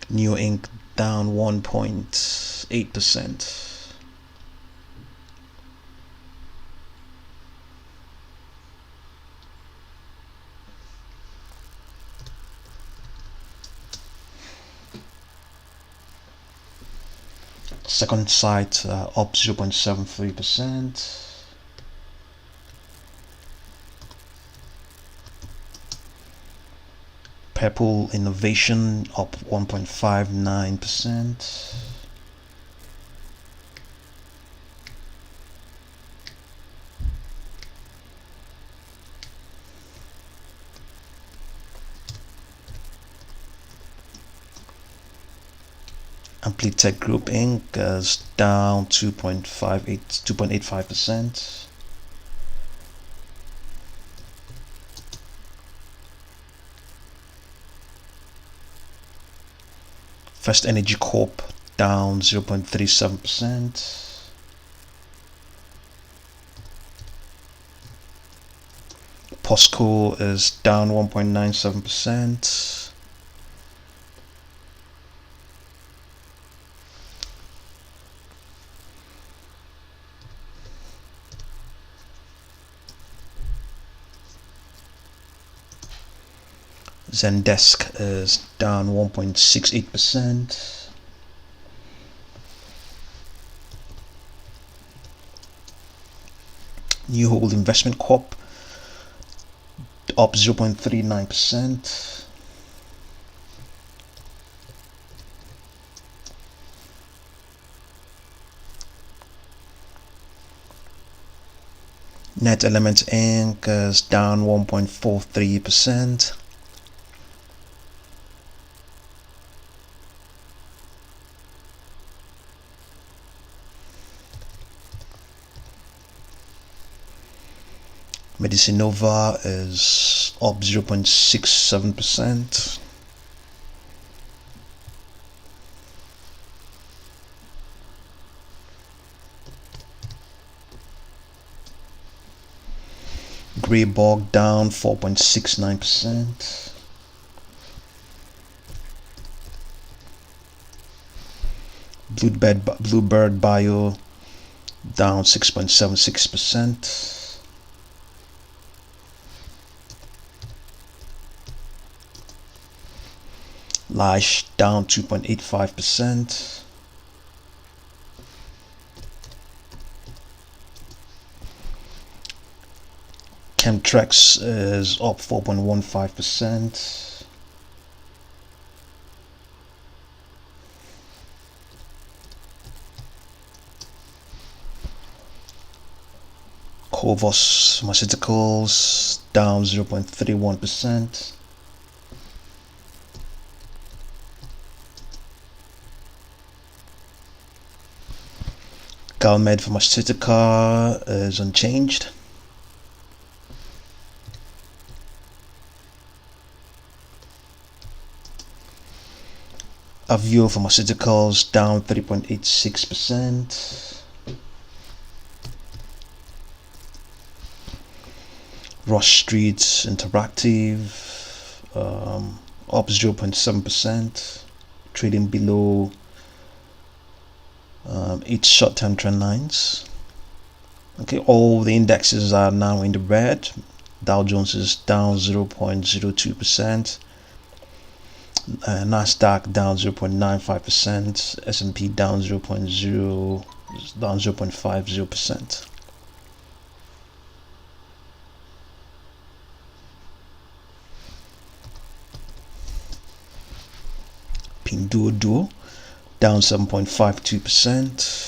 New Inc. down 1.8%. Second Sight up 0.73%. Purple Innovation up 1.59%. Amplitech Group Inc. is down 2.85%. First Energy Corp down 0.37%. POSCO is down 1.97%. Zendesk is down 1.68%. New Hold Investment Corp up 0.39%. Net Elements Inc. is down 1.43%. Medicinova is up 0.67%. Gray bug down 4.69%. Bluebird Bio down 6.76%. Lash down 2.85%. Chemtrex is up 4.15%. KOSS Pharmaceuticals down 0.31%. Galmed Pharmaceutica is unchanged. Avio Pharmaceuticals down 3.86%. Rush Street Interactive up 0.7%, trading below its short-term trend lines. Okay, all the indexes are now in the red. Dow Jones is down 0.02%. Nasdaq down 0.95%. S&P down 0.50%. Pinduoduo down 7.52%.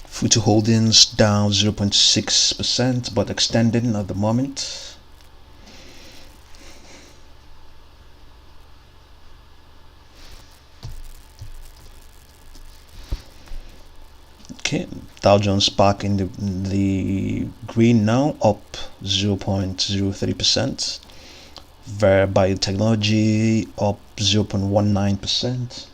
Futu Holdings down 0.6%, but extending at the moment. Okay, Dow Jones back in the green now, up 0.03%. VRCA Biotechnology up 0.19%.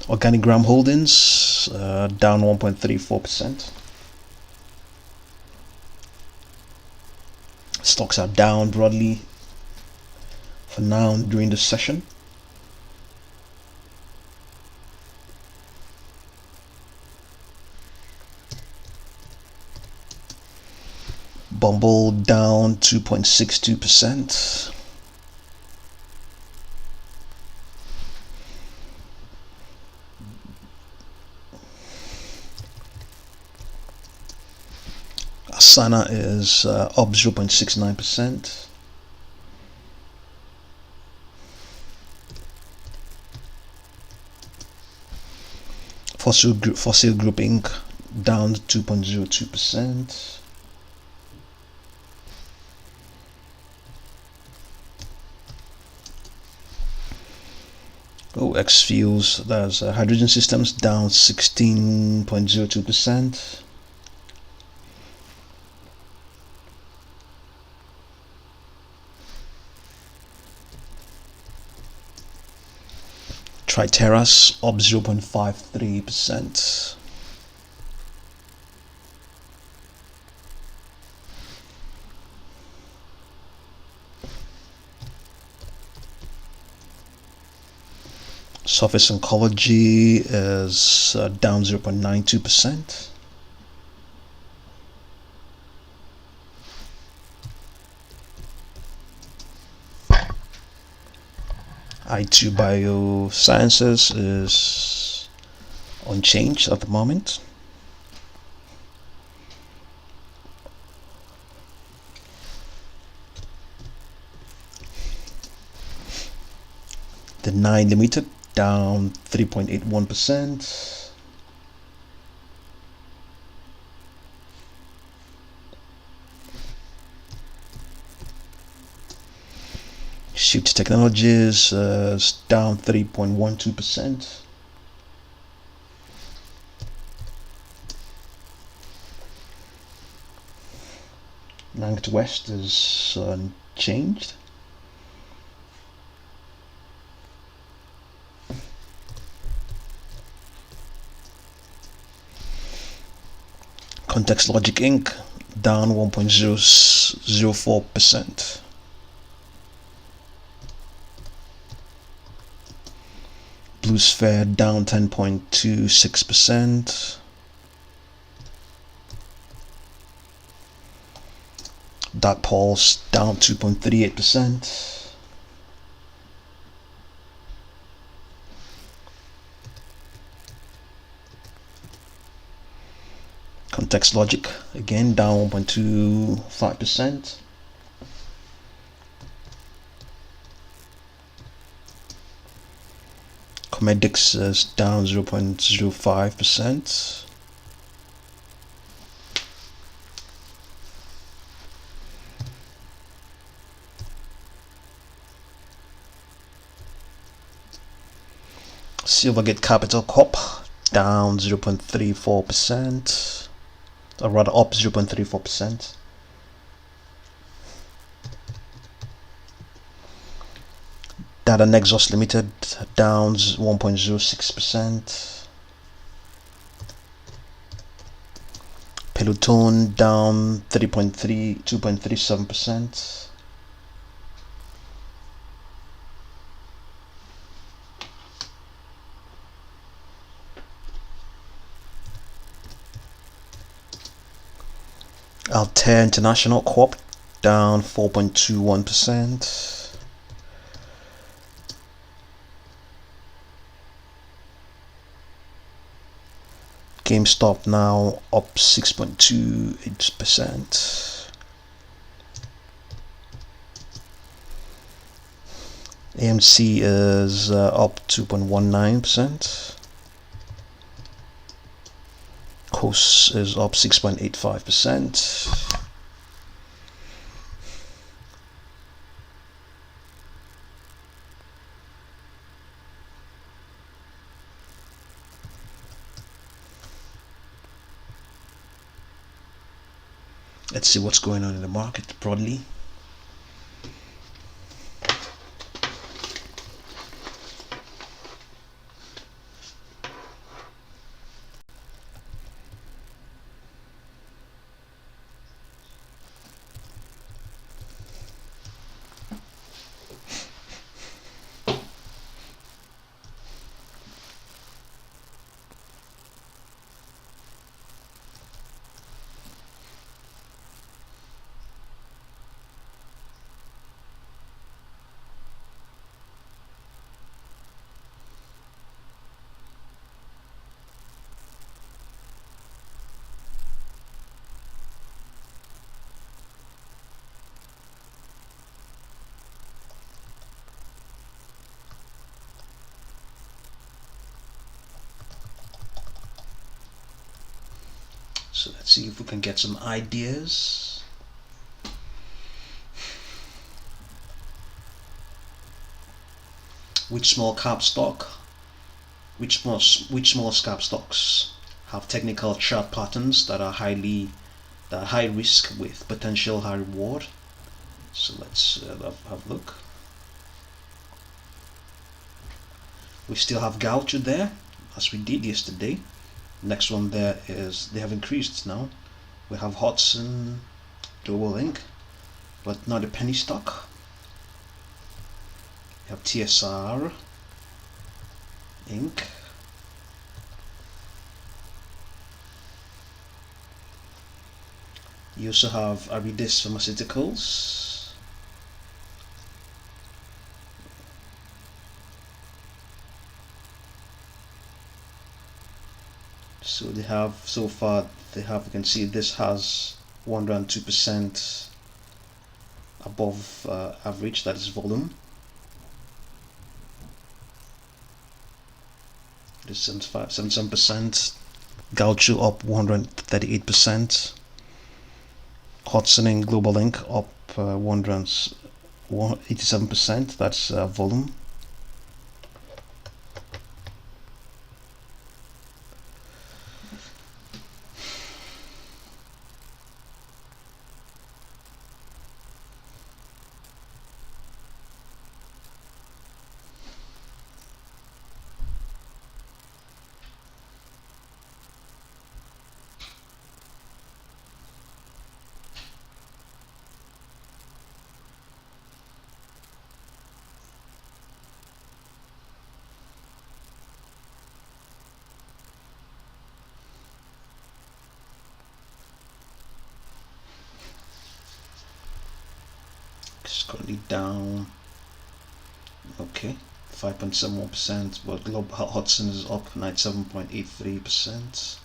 Organigram Holdings down 1.34%. Stocks are down broadly for now during the session. Bumble down 2.62%. Asana is up 0.69%. Fossil Group Inc. down 2.02%. X Fuels, that's Hydrogen Systems down 16.02%. Triteras up 0.53%. Surface Oncology is down 0.92%. I2 Biosciences is unchanged at the moment. The 9 Limited down 3.81%. Shift Technologies is down 3.12%. Langton West is unchanged. Context Logic Inc. down 1.004%. Blue Sphere down 10.26%. Dark Pulse down 2.38%. Context Logic again down 1.25%. Comedix is down 0.05%. Silvergate Capital Corp down 0.34%, or rather up 0.34%. Data Nexus Limited down 1.06%. Peloton down 2.37%. Altair International Corp down 4.21%. GameStop now up 6.28%. AMC is up 2.19%. KOSS is up 6.85%. Let's see what's going on in the market broadly. So let's see if we can get some ideas. Which small cap stock, which small cap stocks have technical chart patterns that are high risk with potential high reward? So let's have a look. We still have Gaucho there, as we did yesterday. Next one there is, they have increased now. We have Hudson, Global Inc., but not a penny stock. We have TSR Inc. You also have Idex Pharmaceuticals. So they have, so far they have, you can see this has 102% above average, that is volume. It is 77%. Gaucho up 138%. Hudson and Global Inc. up 87%. That's volume. It's currently down. Okay, 5.71%, but Global Hudson is up 97.83%.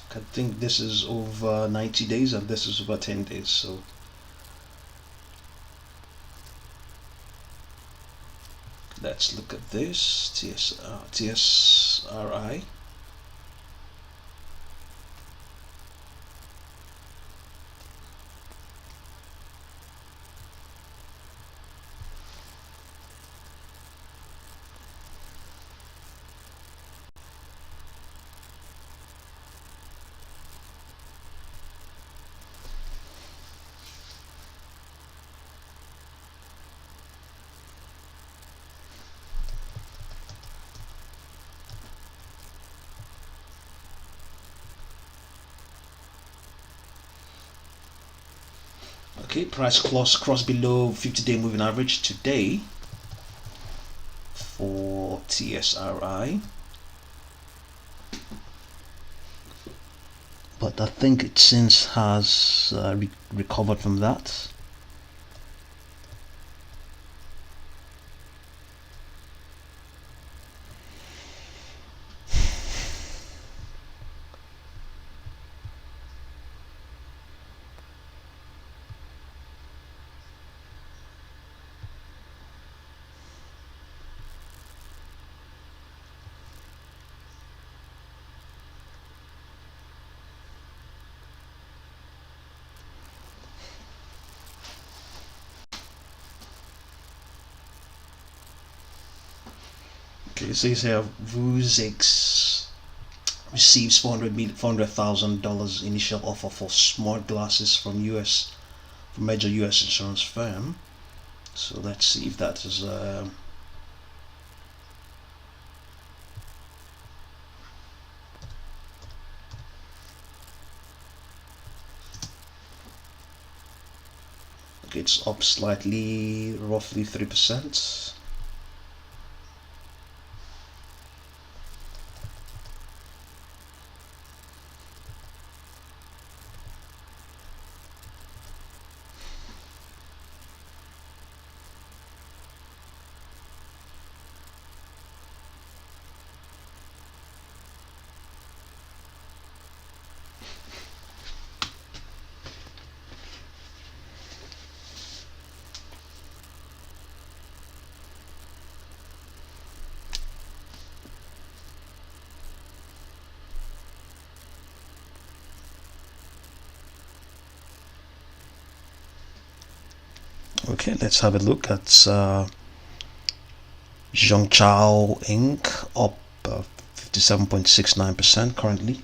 I think this is over 90 days and this is over 10 days, so let's look at this TSRI. Okay, price cross below 50-day moving average today for TSRI, but I think it since has recovered from that. Okay, so you say VWAGY receives $400,000 initial offer for smart glasses from major US insurance firm. So let's see if that is it's up slightly, roughly 3%. Okay, let's have a look at Zhongchao Inc. up 57.69% currently.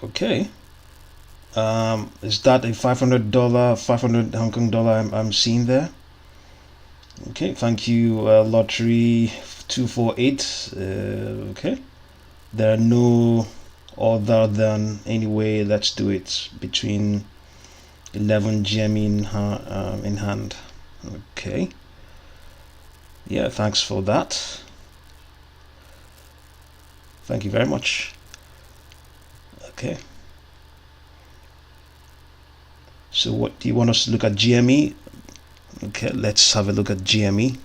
Okay. Is that a $500, 500 Hong Kong dollar I'm seeing there? Okay, thank you, Lottery 248. Okay, there are no other than, anyway, let's do it between 11 GME in hand. Okay, yeah, thanks for that. Thank you very much. Okay. So what do you want us to look at? GME? Okay, let's have a look at GME.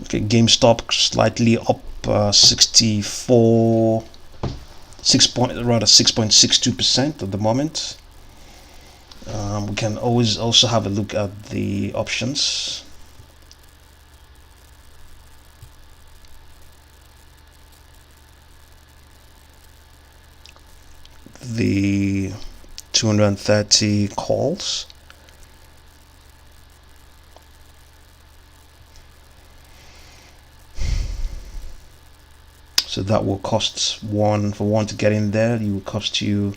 Okay, GameStop slightly up 6.62% at the moment. We can always also have a look at the options. The 230 calls. So that will cost one to get in there. It will cost you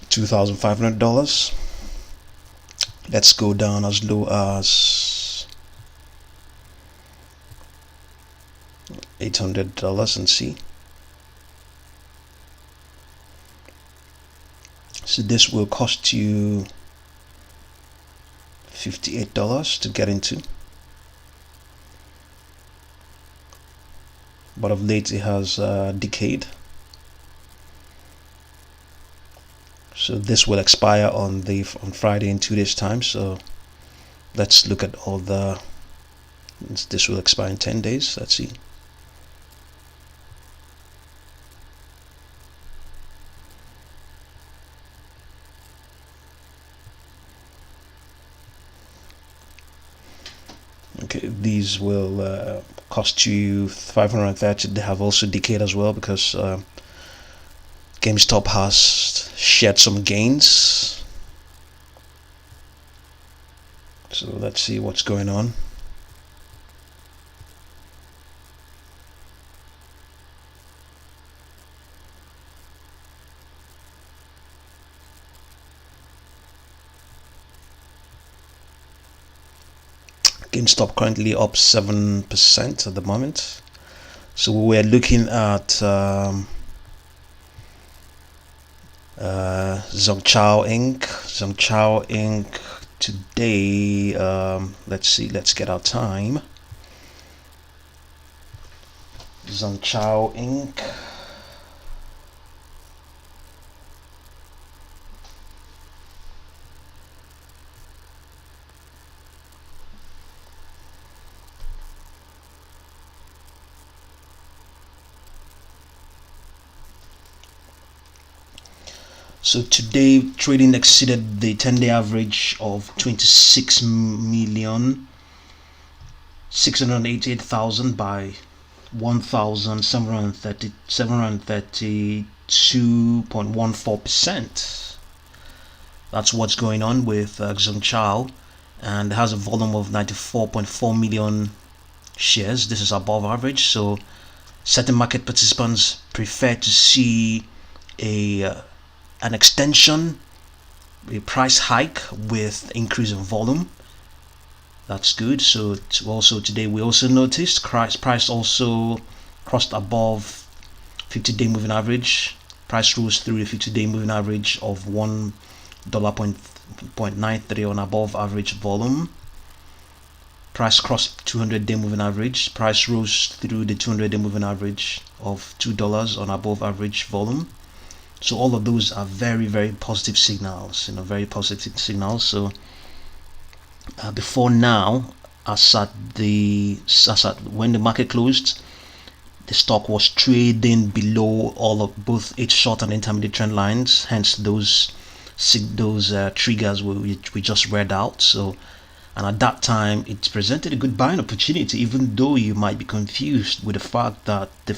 $2,500. Let's go down as low as $800 and see. So this will cost you $58 to get into, but of late it has decayed. So this will expire on Friday in 2 days time. So let's look at all the, this will expire in 10 days. Let's see. Okay, these will cost you 530. They have also decayed as well because GameStop has shared some gains. So let's see what's going on. GameStop currently up 7% at the moment. So we're looking at Zhongchao Inc. Today. Let's see. Let's get our time. Zhongchao Inc. So today trading exceeded the 10-day average of 26,688,000 by 1,732.14%. That's what's going on with Zhongchao, and it has a volume of 94.4 million shares. This is above average, so certain market participants prefer to see an extension, a price hike with increase in volume. That's good. So also today we also noticed price also crossed above 50-day moving average. Price rose through the 50-day moving average of $1.93 on above average volume. Price crossed 200-day moving average. Price rose through the 200-day moving average of $2 on above average volume. So all of those are very, very positive signals, very positive signals. So before now, when the market closed, the stock was trading below all of both its short and intermediate trend lines. Hence those triggers we just read out. So, and at that time, it presented a good buying opportunity, even though you might be confused with the fact that the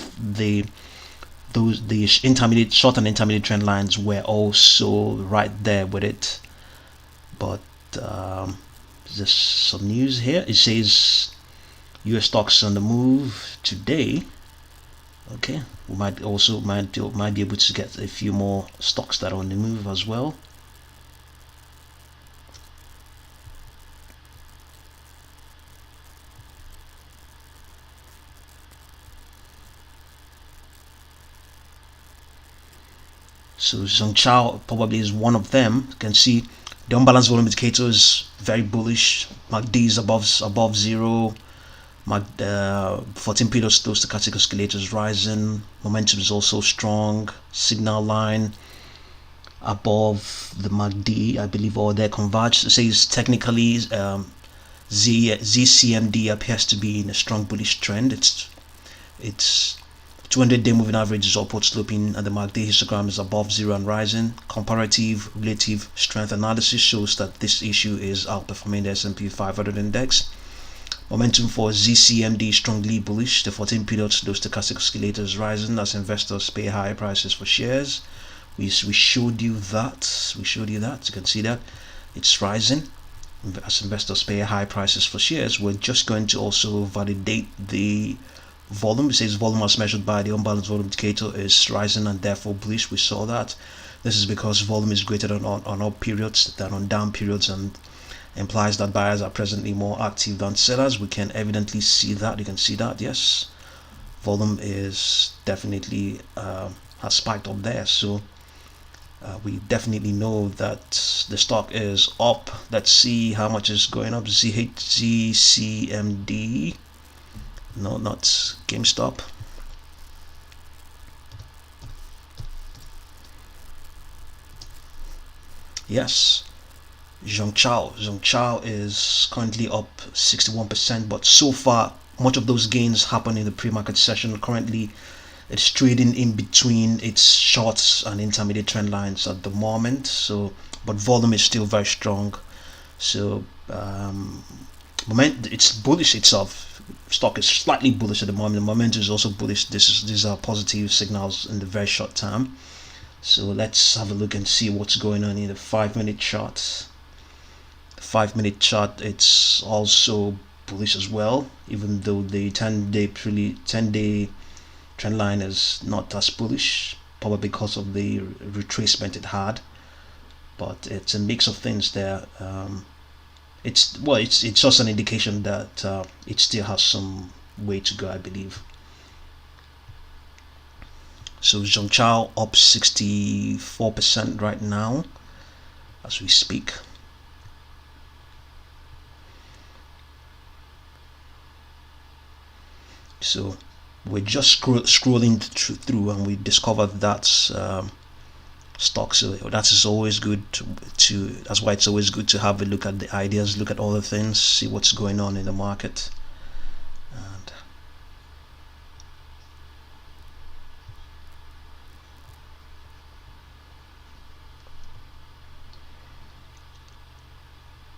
short and intermediate trend lines were also right there with it. But there's some news here. It says US stocks on the move today. Okay, we might be able to get a few more stocks that are on the move as well. So Zhongchao probably is one of them. You can see the unbalanced volume indicator is very bullish. MACD is above zero. 14 periods close to stochastic oscillators rising. Momentum is also strong. Signal line above the MACD, I believe, or they're converged. It says technically ZCMD appears to be in a strong bullish trend. It's 200-day moving average is upward sloping, and the MACD histogram is above zero and rising. Comparative relative strength analysis shows that this issue is outperforming the S&P 500 index. Momentum for ZCMD strongly bullish. The 14 period slow stochastic oscillator is rising as investors pay higher prices for shares. We showed you that. You can see that it's rising as investors pay high prices for shares. We're just going to also validate the volume. It says volume as measured by the unbalanced volume indicator is rising and therefore bullish. We saw that. This is because volume is greater on up periods than on down periods, and implies that buyers are presently more active than sellers. We can evidently see that. You can see that, yes, volume is definitely has spiked up there. So we definitely know that the stock is up. Let's see how much is going up. ZCMD. No, not GameStop. Yes, Zhongchao is currently up 61%, but so far much of those gains happened in the pre-market session. Currently it's trading in between its shorts and intermediate trend lines at the moment. So, but volume is still very strong. So it's bullish itself. Stock is slightly bullish at the moment. The momentum is also bullish. These are positive signals in the very short term. So let's have a look and see what's going on in the 5-minute chart. The 5-minute chart, it's also bullish as well, even though the 10-day trend line is not as bullish, probably because of the retracement it had. But it's a mix of things there. it's just an indication that it still has some way to go, I believe. So Zhongchao up 64% right now as we speak. So we're just scrolling through, and we discovered that stock. So that is always good to that's why it's always good to have a look at the ideas, look at all the things, see what's going on in the market. And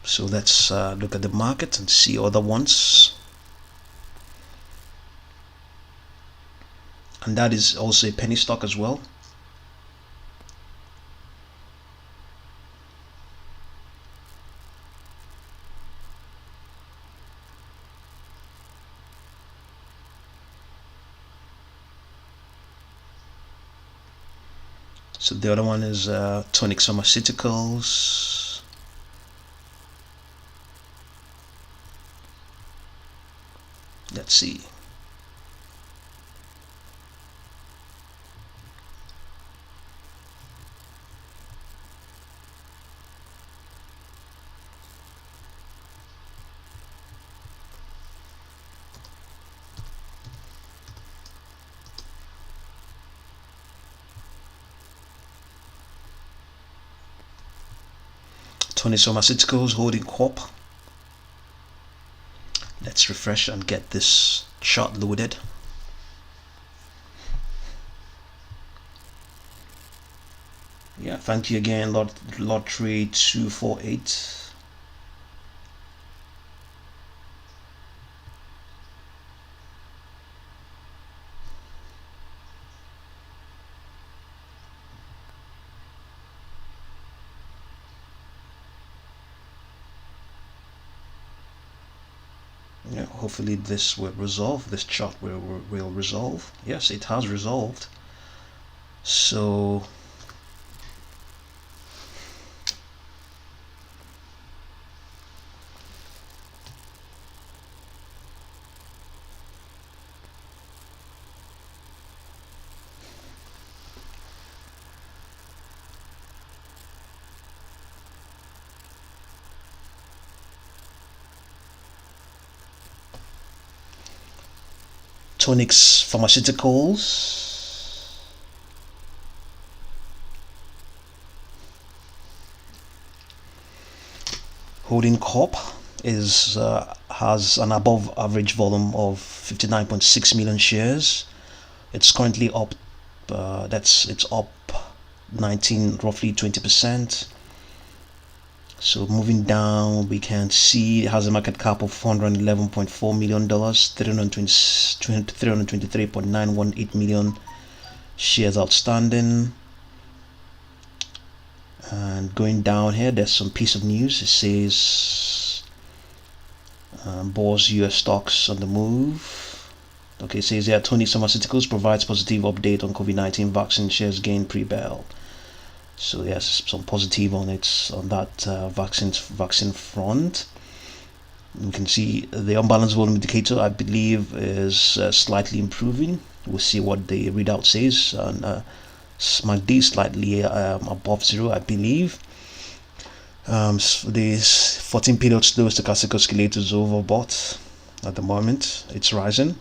so let's look at the market and see other ones. And that is also a penny stock as well. So the other one is Tonix Pharmaceuticals. Let's see. Tonix Pharmaceuticals Holding Corp. Let's refresh and get this chart loaded. Yeah, thank you again, Lottery 248. Yeah, hopefully this will resolve. This chart will resolve. Yes, it has resolved. So Tonix Pharmaceuticals. Holding Corp is has an above average volume of 59.6 million shares. It's currently up. It's up 19, roughly 20%. So moving down, we can see it has a market cap of $411.4 million, 323.918 million shares outstanding. And going down here, there's some piece of news. It says Bourse US stocks on the move. Okay, it says here Tonix Pharmaceuticals provides positive update on COVID-19 vaccine shares gain pre-bell. So yes, some positive on that vaccine front. You can see the unbalanced volume indicator, I believe, is slightly improving. We'll see what the readout says. And SMACD slightly above zero, I believe. So this 14 period slow stochastic oscillator is overbought at the moment. It's rising.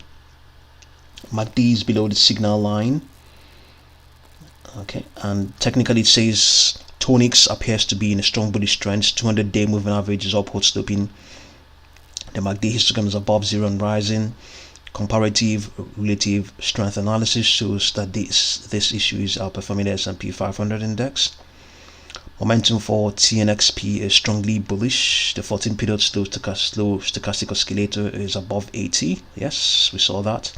MACD is below the signal line. Okay, and technically it says Tonix appears to be in a strong bullish trend. 200-day moving average is upward sloping. The MACD histogram is above zero and rising. Comparative relative strength analysis shows that this issue is outperforming the S&P 500 index. Momentum for TNXP is strongly bullish. The 14 period slow stochastic oscillator is above 80. Yes, we saw that.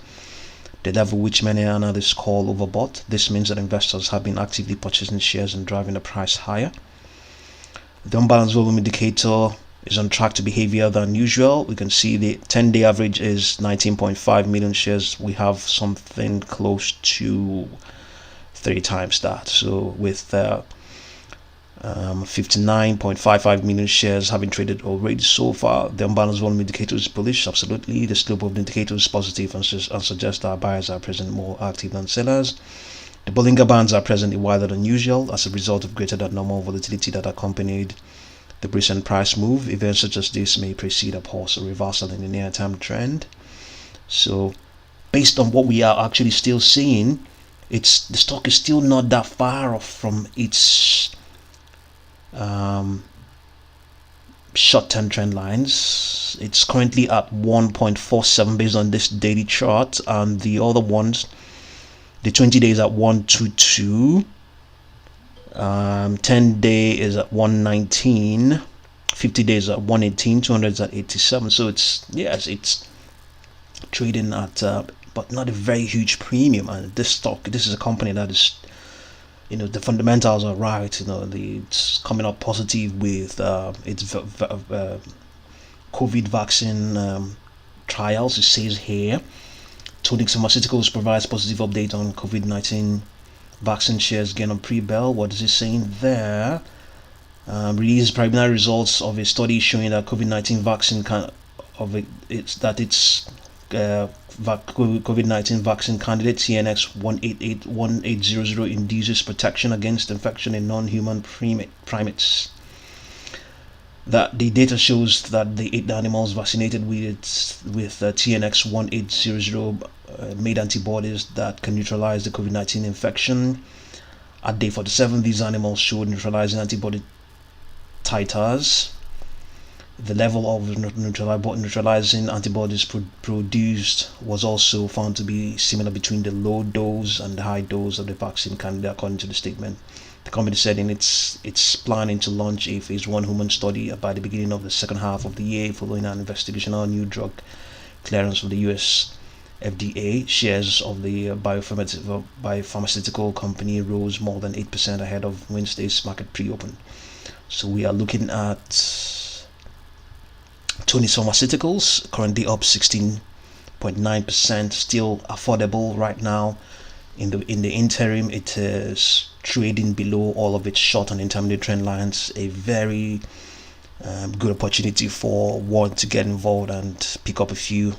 The level which many analysts call overbought. This means that investors have been actively purchasing shares and driving the price higher. The unbalanced volume indicator is on track to be heavier than usual. We can see the 10-day average is 19.5 million shares. We have something close to 3 times that. So with 59.55 million shares having traded already so far. The unbalanced volume indicator is bullish, absolutely. The slope of the indicator is positive and suggests that buyers are present more active than sellers. The Bollinger Bands are presently wider than usual as a result of greater than normal volatility that accompanied the recent price move. Events such as this may precede a pause or reversal in the near-term trend. So, based on what we are actually still seeing, the stock is still not that far off from its short-term trend lines. It's currently at 1.47 based on this daily chart, and the other ones, the 20 days at 122, 10 day is at 119, 50 days at 118, 200 is at 87. So it's trading at but not a very huge premium. And this is a company that is, the fundamentals are right. It's coming up positive with its COVID vaccine trials. It says here, Tonix Pharmaceuticals provides positive update on COVID-19 vaccine shares gain on pre-bell. What is it saying there? Released preliminary results of a study showing that COVID-19 vaccine COVID-19 vaccine candidate TNXP induces protection against infection in non-human primates. That the data shows that the 8 animals vaccinated with TNXP made antibodies that can neutralize the COVID-19 infection. At day 47, these animals showed neutralizing antibody titers. The level of neutralizing antibodies produced was also found to be similar between the low dose and the high dose of the vaccine candidate, according to the statement. The company said in it's planning to launch a phase 1 human study by the beginning of the second half of the year, following an investigational new drug clearance from the US FDA. Shares of the biopharmaceutical company rose more than 8% ahead of Wednesday's market pre-open. So we are looking at Tonix Pharmaceuticals currently up 16.9%, still affordable right now. In the interim, it is trading below all of its short and intermediate trend lines. A very good opportunity for one to get involved and pick up if you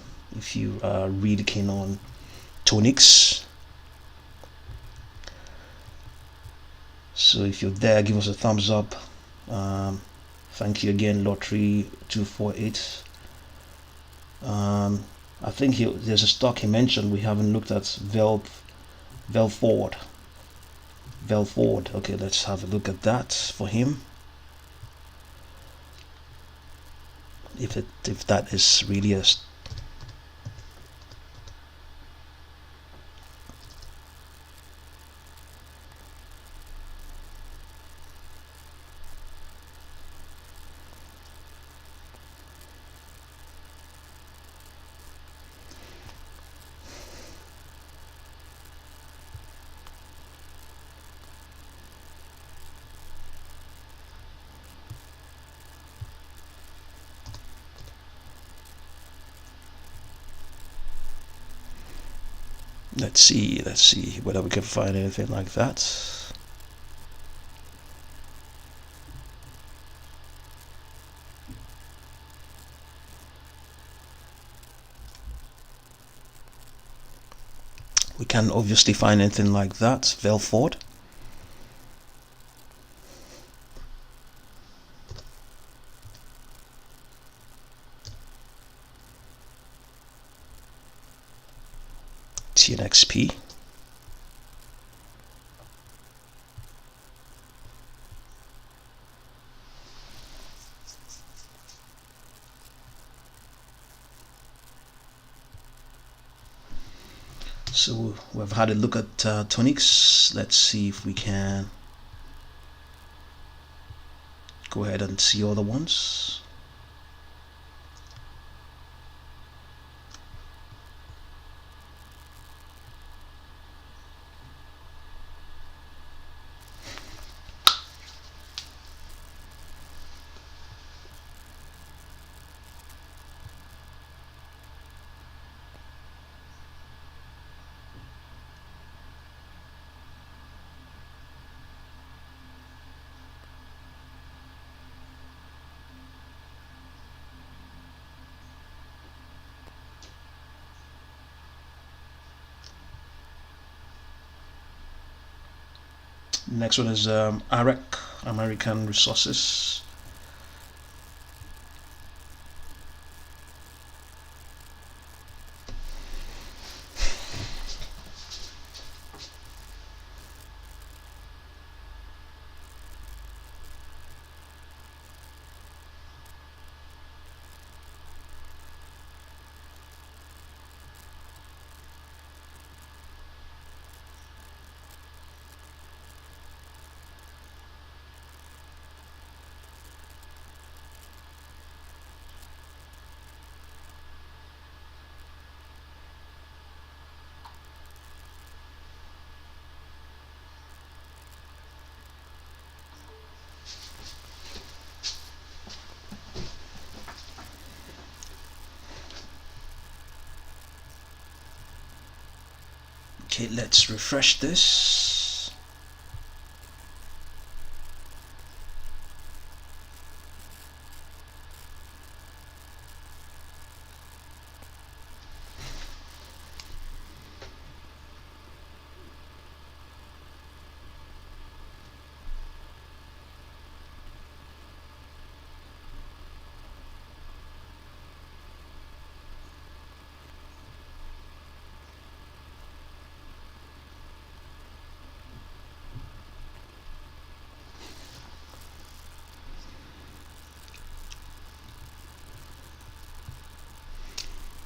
are really keen on Tonix. So if you're there, give us a thumbs up. Thank you again, Lottery 248. I think there's a stock he mentioned we haven't looked at. Velford. Okay, let's have a look at that for him. If that is really a let's see whether we can find anything like that. We can obviously find anything like that. Velford. TNXP. So we've had a look at Tonix. Let's see if we can go ahead and see other ones. Next one is AREC, American Resources. Okay, let's refresh this.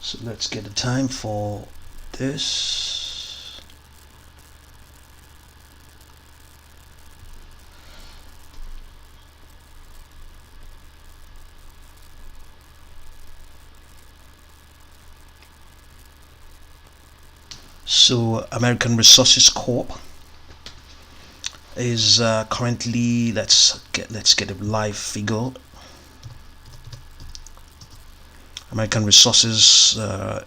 So let's get the time for this. So American Resources Corp is currently, let's get a live figure. American Resources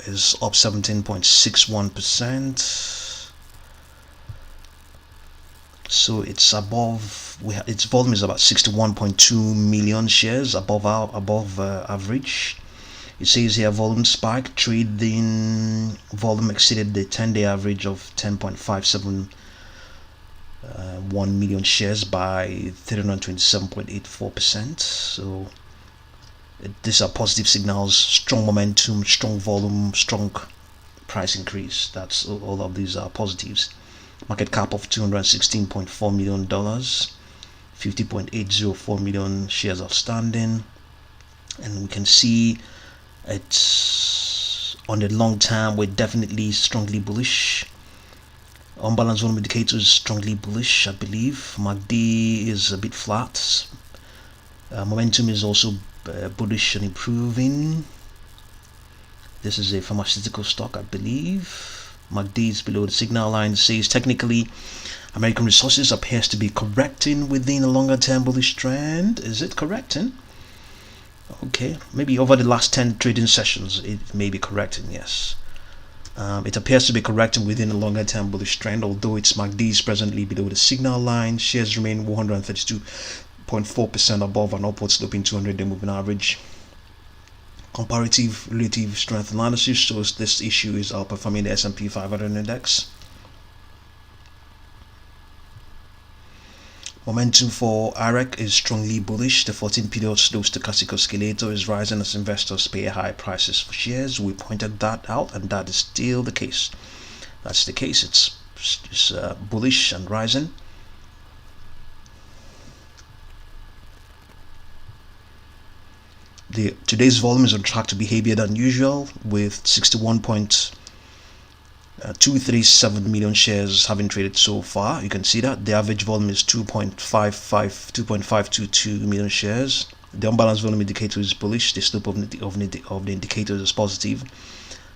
is up 17.61%. So it's above. Its volume is about 61.2 million shares, above average. It says here volume spike. Trading volume exceeded the 10-day average of 10.571 million shares by 327.84%. So these are positive signals, strong momentum, strong volume, strong price increase. That's all of these are positives. Market cap of $216.4 million, 50.804 million shares outstanding, and we can see it's on the long term we're definitely strongly bullish. Unbalanced volume indicator is strongly bullish, I believe. MACD is a bit flat. Momentum is also bullish and improving. This is a pharmaceutical stock, I believe. MACD is below the signal line. It says technically American Resources appears to be correcting within a longer term bullish trend. Is it correcting? Okay, maybe over the last 10 trading sessions it may be correcting, yes. It appears to be correcting within a longer term bullish trend, although its MACD is presently below the signal line. Shares remain 132.4% above an upward sloping 200-day moving average. Comparative relative strength analysis shows this issue is outperforming the S&P 500 index. Momentum for AREC is strongly bullish. The 14-period slow stochastic oscillator is rising as investors pay high prices for shares. We pointed that out, and that is still the case. That's the case. It's bullish and rising. Today's volume is on track to be heavier than usual, with 61.237 million shares having traded so far. You can see that the average volume is 2.522 million shares. The unbalanced volume indicator is bullish. The slope of the indicator is positive,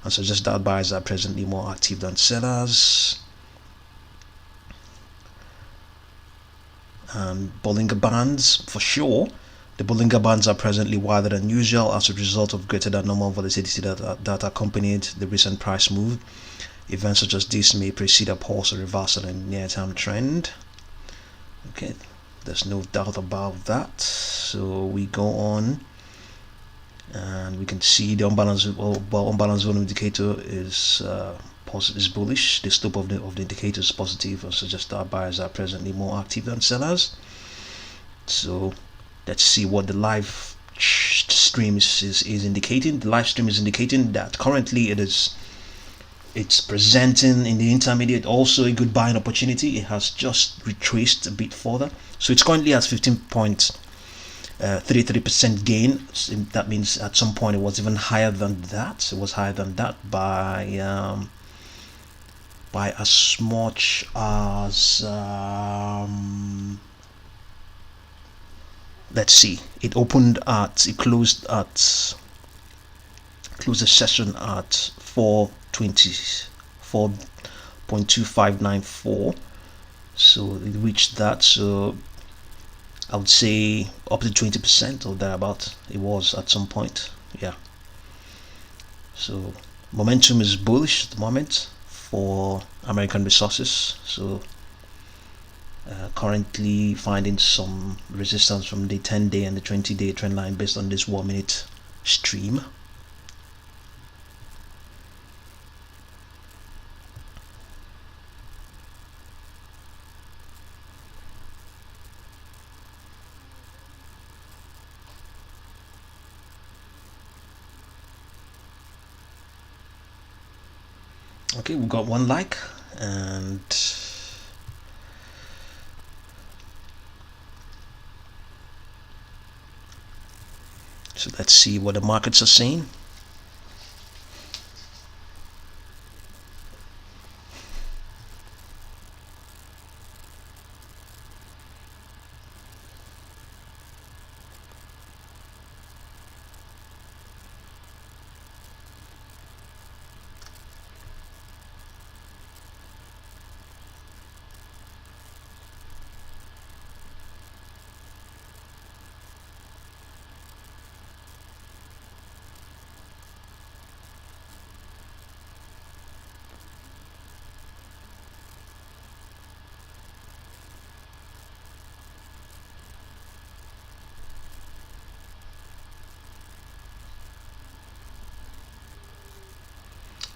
and suggests that buyers are presently more active than sellers. And Bollinger Bands, for sure. The Bollinger Bands are presently wider than usual as a result of greater than normal volatility that accompanied the recent price move. Events such as this may precede a pause or reversal in the near-term trend. Okay, there's no doubt about that. So we go on, and we can see the unbalanced volume indicator is is bullish. The slope of the indicator is positive, and suggests that buyers are presently more active than sellers. So let's see what the live stream is indicating. The live stream is indicating that currently it's presenting in the intermediate also a good buying opportunity. It has just retraced a bit further, so it's currently at 15.33% gain. So that means at some point it was even higher than that. It was higher than that by as much as let's see, it closed the session at 424.2594, so it reached that. So I would say up to 20% or thereabout it was at some point. Yeah, so momentum is bullish at the moment for American resources. So currently finding some resistance from the 10-day and the 20-day trend line based on this 1-minute stream. Okay, we've got one like, and so let's see what the markets are saying.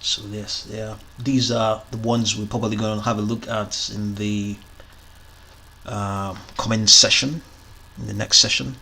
So yes, yeah, these are the ones we're probably going to have a look at in the comment session, in the next session.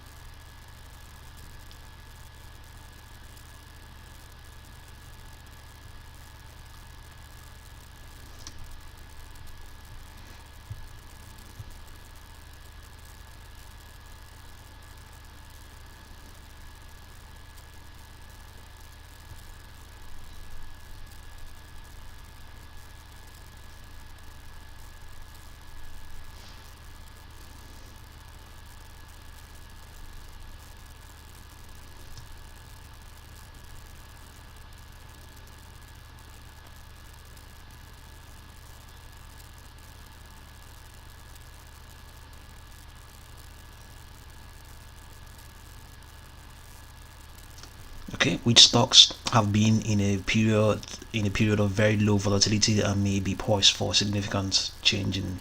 Okay, which stocks have been in a period of very low volatility and may be poised for significant change in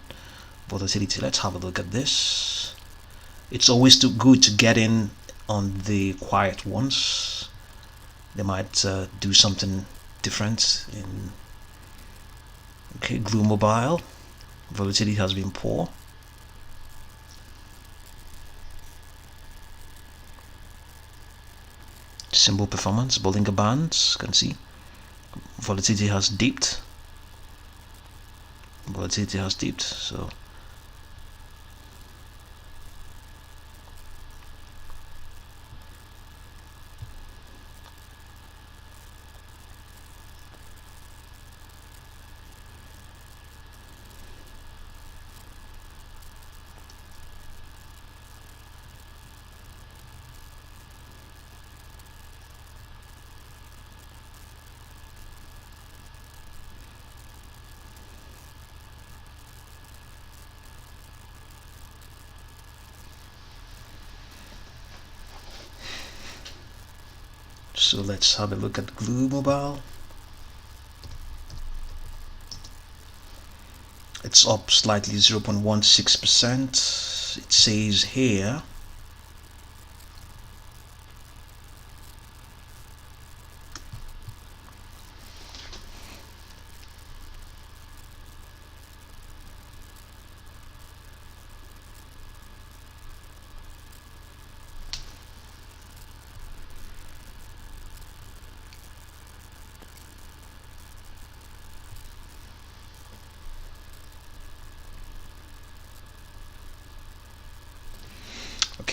volatility? Let's have a look at this. It's always too good to get in on the quiet ones. They might do something different in. Okay, GLUU Mobile, volatility has been poor. Symbol performance, Bollinger Bands, can see volatility has dipped. So So let's have a look at GLUU Mobile. It's up slightly, 0.16%. It says here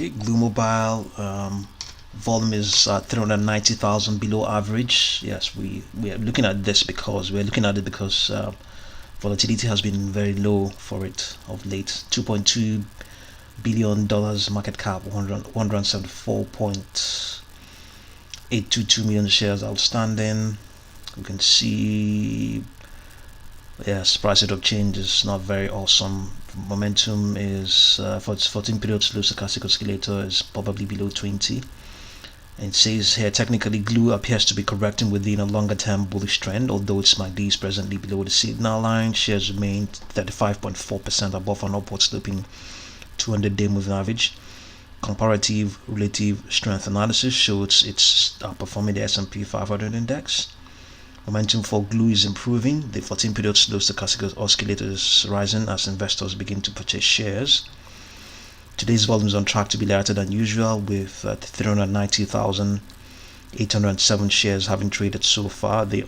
Okay, GLUU Mobile volume is 390,000 below average. Yes, we are looking at this because volatility has been very low for it of late. $2.2 billion market cap, 174.822 million shares outstanding. You can see, yes, price rate of change is not very awesome. Momentum is for its 14 period slow stochastic oscillator is probably below 20. And it says here technically GLUU appears to be correcting within a longer term bullish trend, although its MACD is presently below the signal line. Shares remain 35.4% above an upward sloping 200-day moving average. Comparative relative strength analysis shows it's outperforming the S&P 500 index. Momentum for GLUU is improving. The 14 period slow stochastic oscillator is rising as investors begin to purchase shares. Today's volume is on track to be lighter than usual, with 390,807 shares having traded so far. The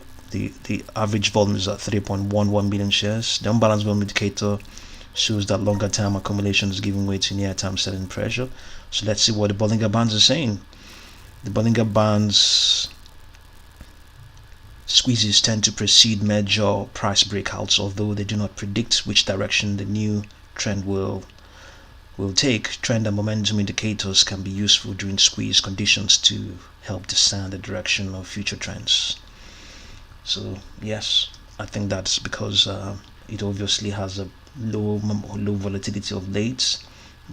average volume is at 3.11 million shares. The unbalanced volume indicator shows that longer term accumulation is giving way to near term selling pressure. So let's see what the Bollinger Bands are saying. The Bollinger Bands squeezes tend to precede major price breakouts, although they do not predict which direction the new trend will take. Trend and momentum indicators can be useful during squeeze conditions to help discern the direction of future trends. So yes, I think that's because it obviously has a low volatility of late.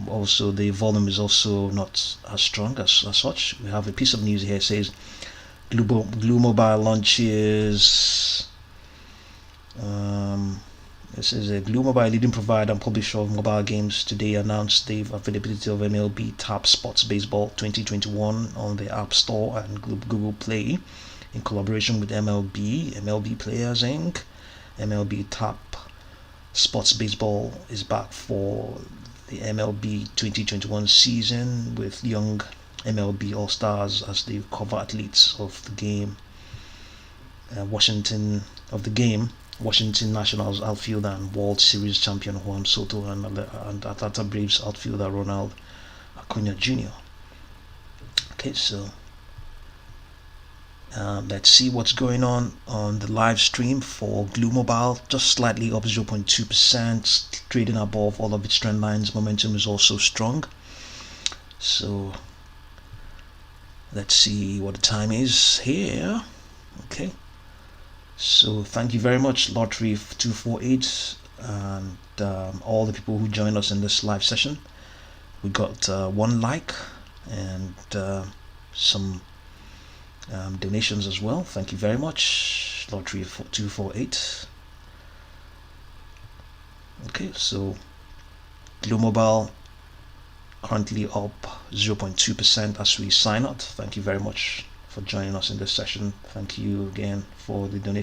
Also, the volume is also not as strong as such. We have a piece of news here. It says GLUU Mobile launches. This is a GLUU Mobile, leading provider and publisher of mobile games, today announced the availability of MLB Tap Sports Baseball 2021 on the App Store and Google Play in collaboration with MLB Players Inc. MLB Tap Sports Baseball is back for the MLB 2021 season with young MLB All-Stars as the cover athletes of the game. Washington Nationals outfielder and World Series champion Juan Soto and Atlanta Braves outfielder Ronald Acuna Jr. Okay, so let's see what's going on the live stream for GLUU Mobile. Just slightly up 0.2%, trading above all of its trend lines. Momentum is also strong. So let's see what the time is here. Okay, so thank you very much, Lottery 248, and all the people who joined us in this live session. We got one like and some donations as well. Thank you very much, Lottery 248. Okay, so GLUU Mobile currently up 0.2% as we sign out. Thank you very much for joining us in this session. Thank you again for the donation.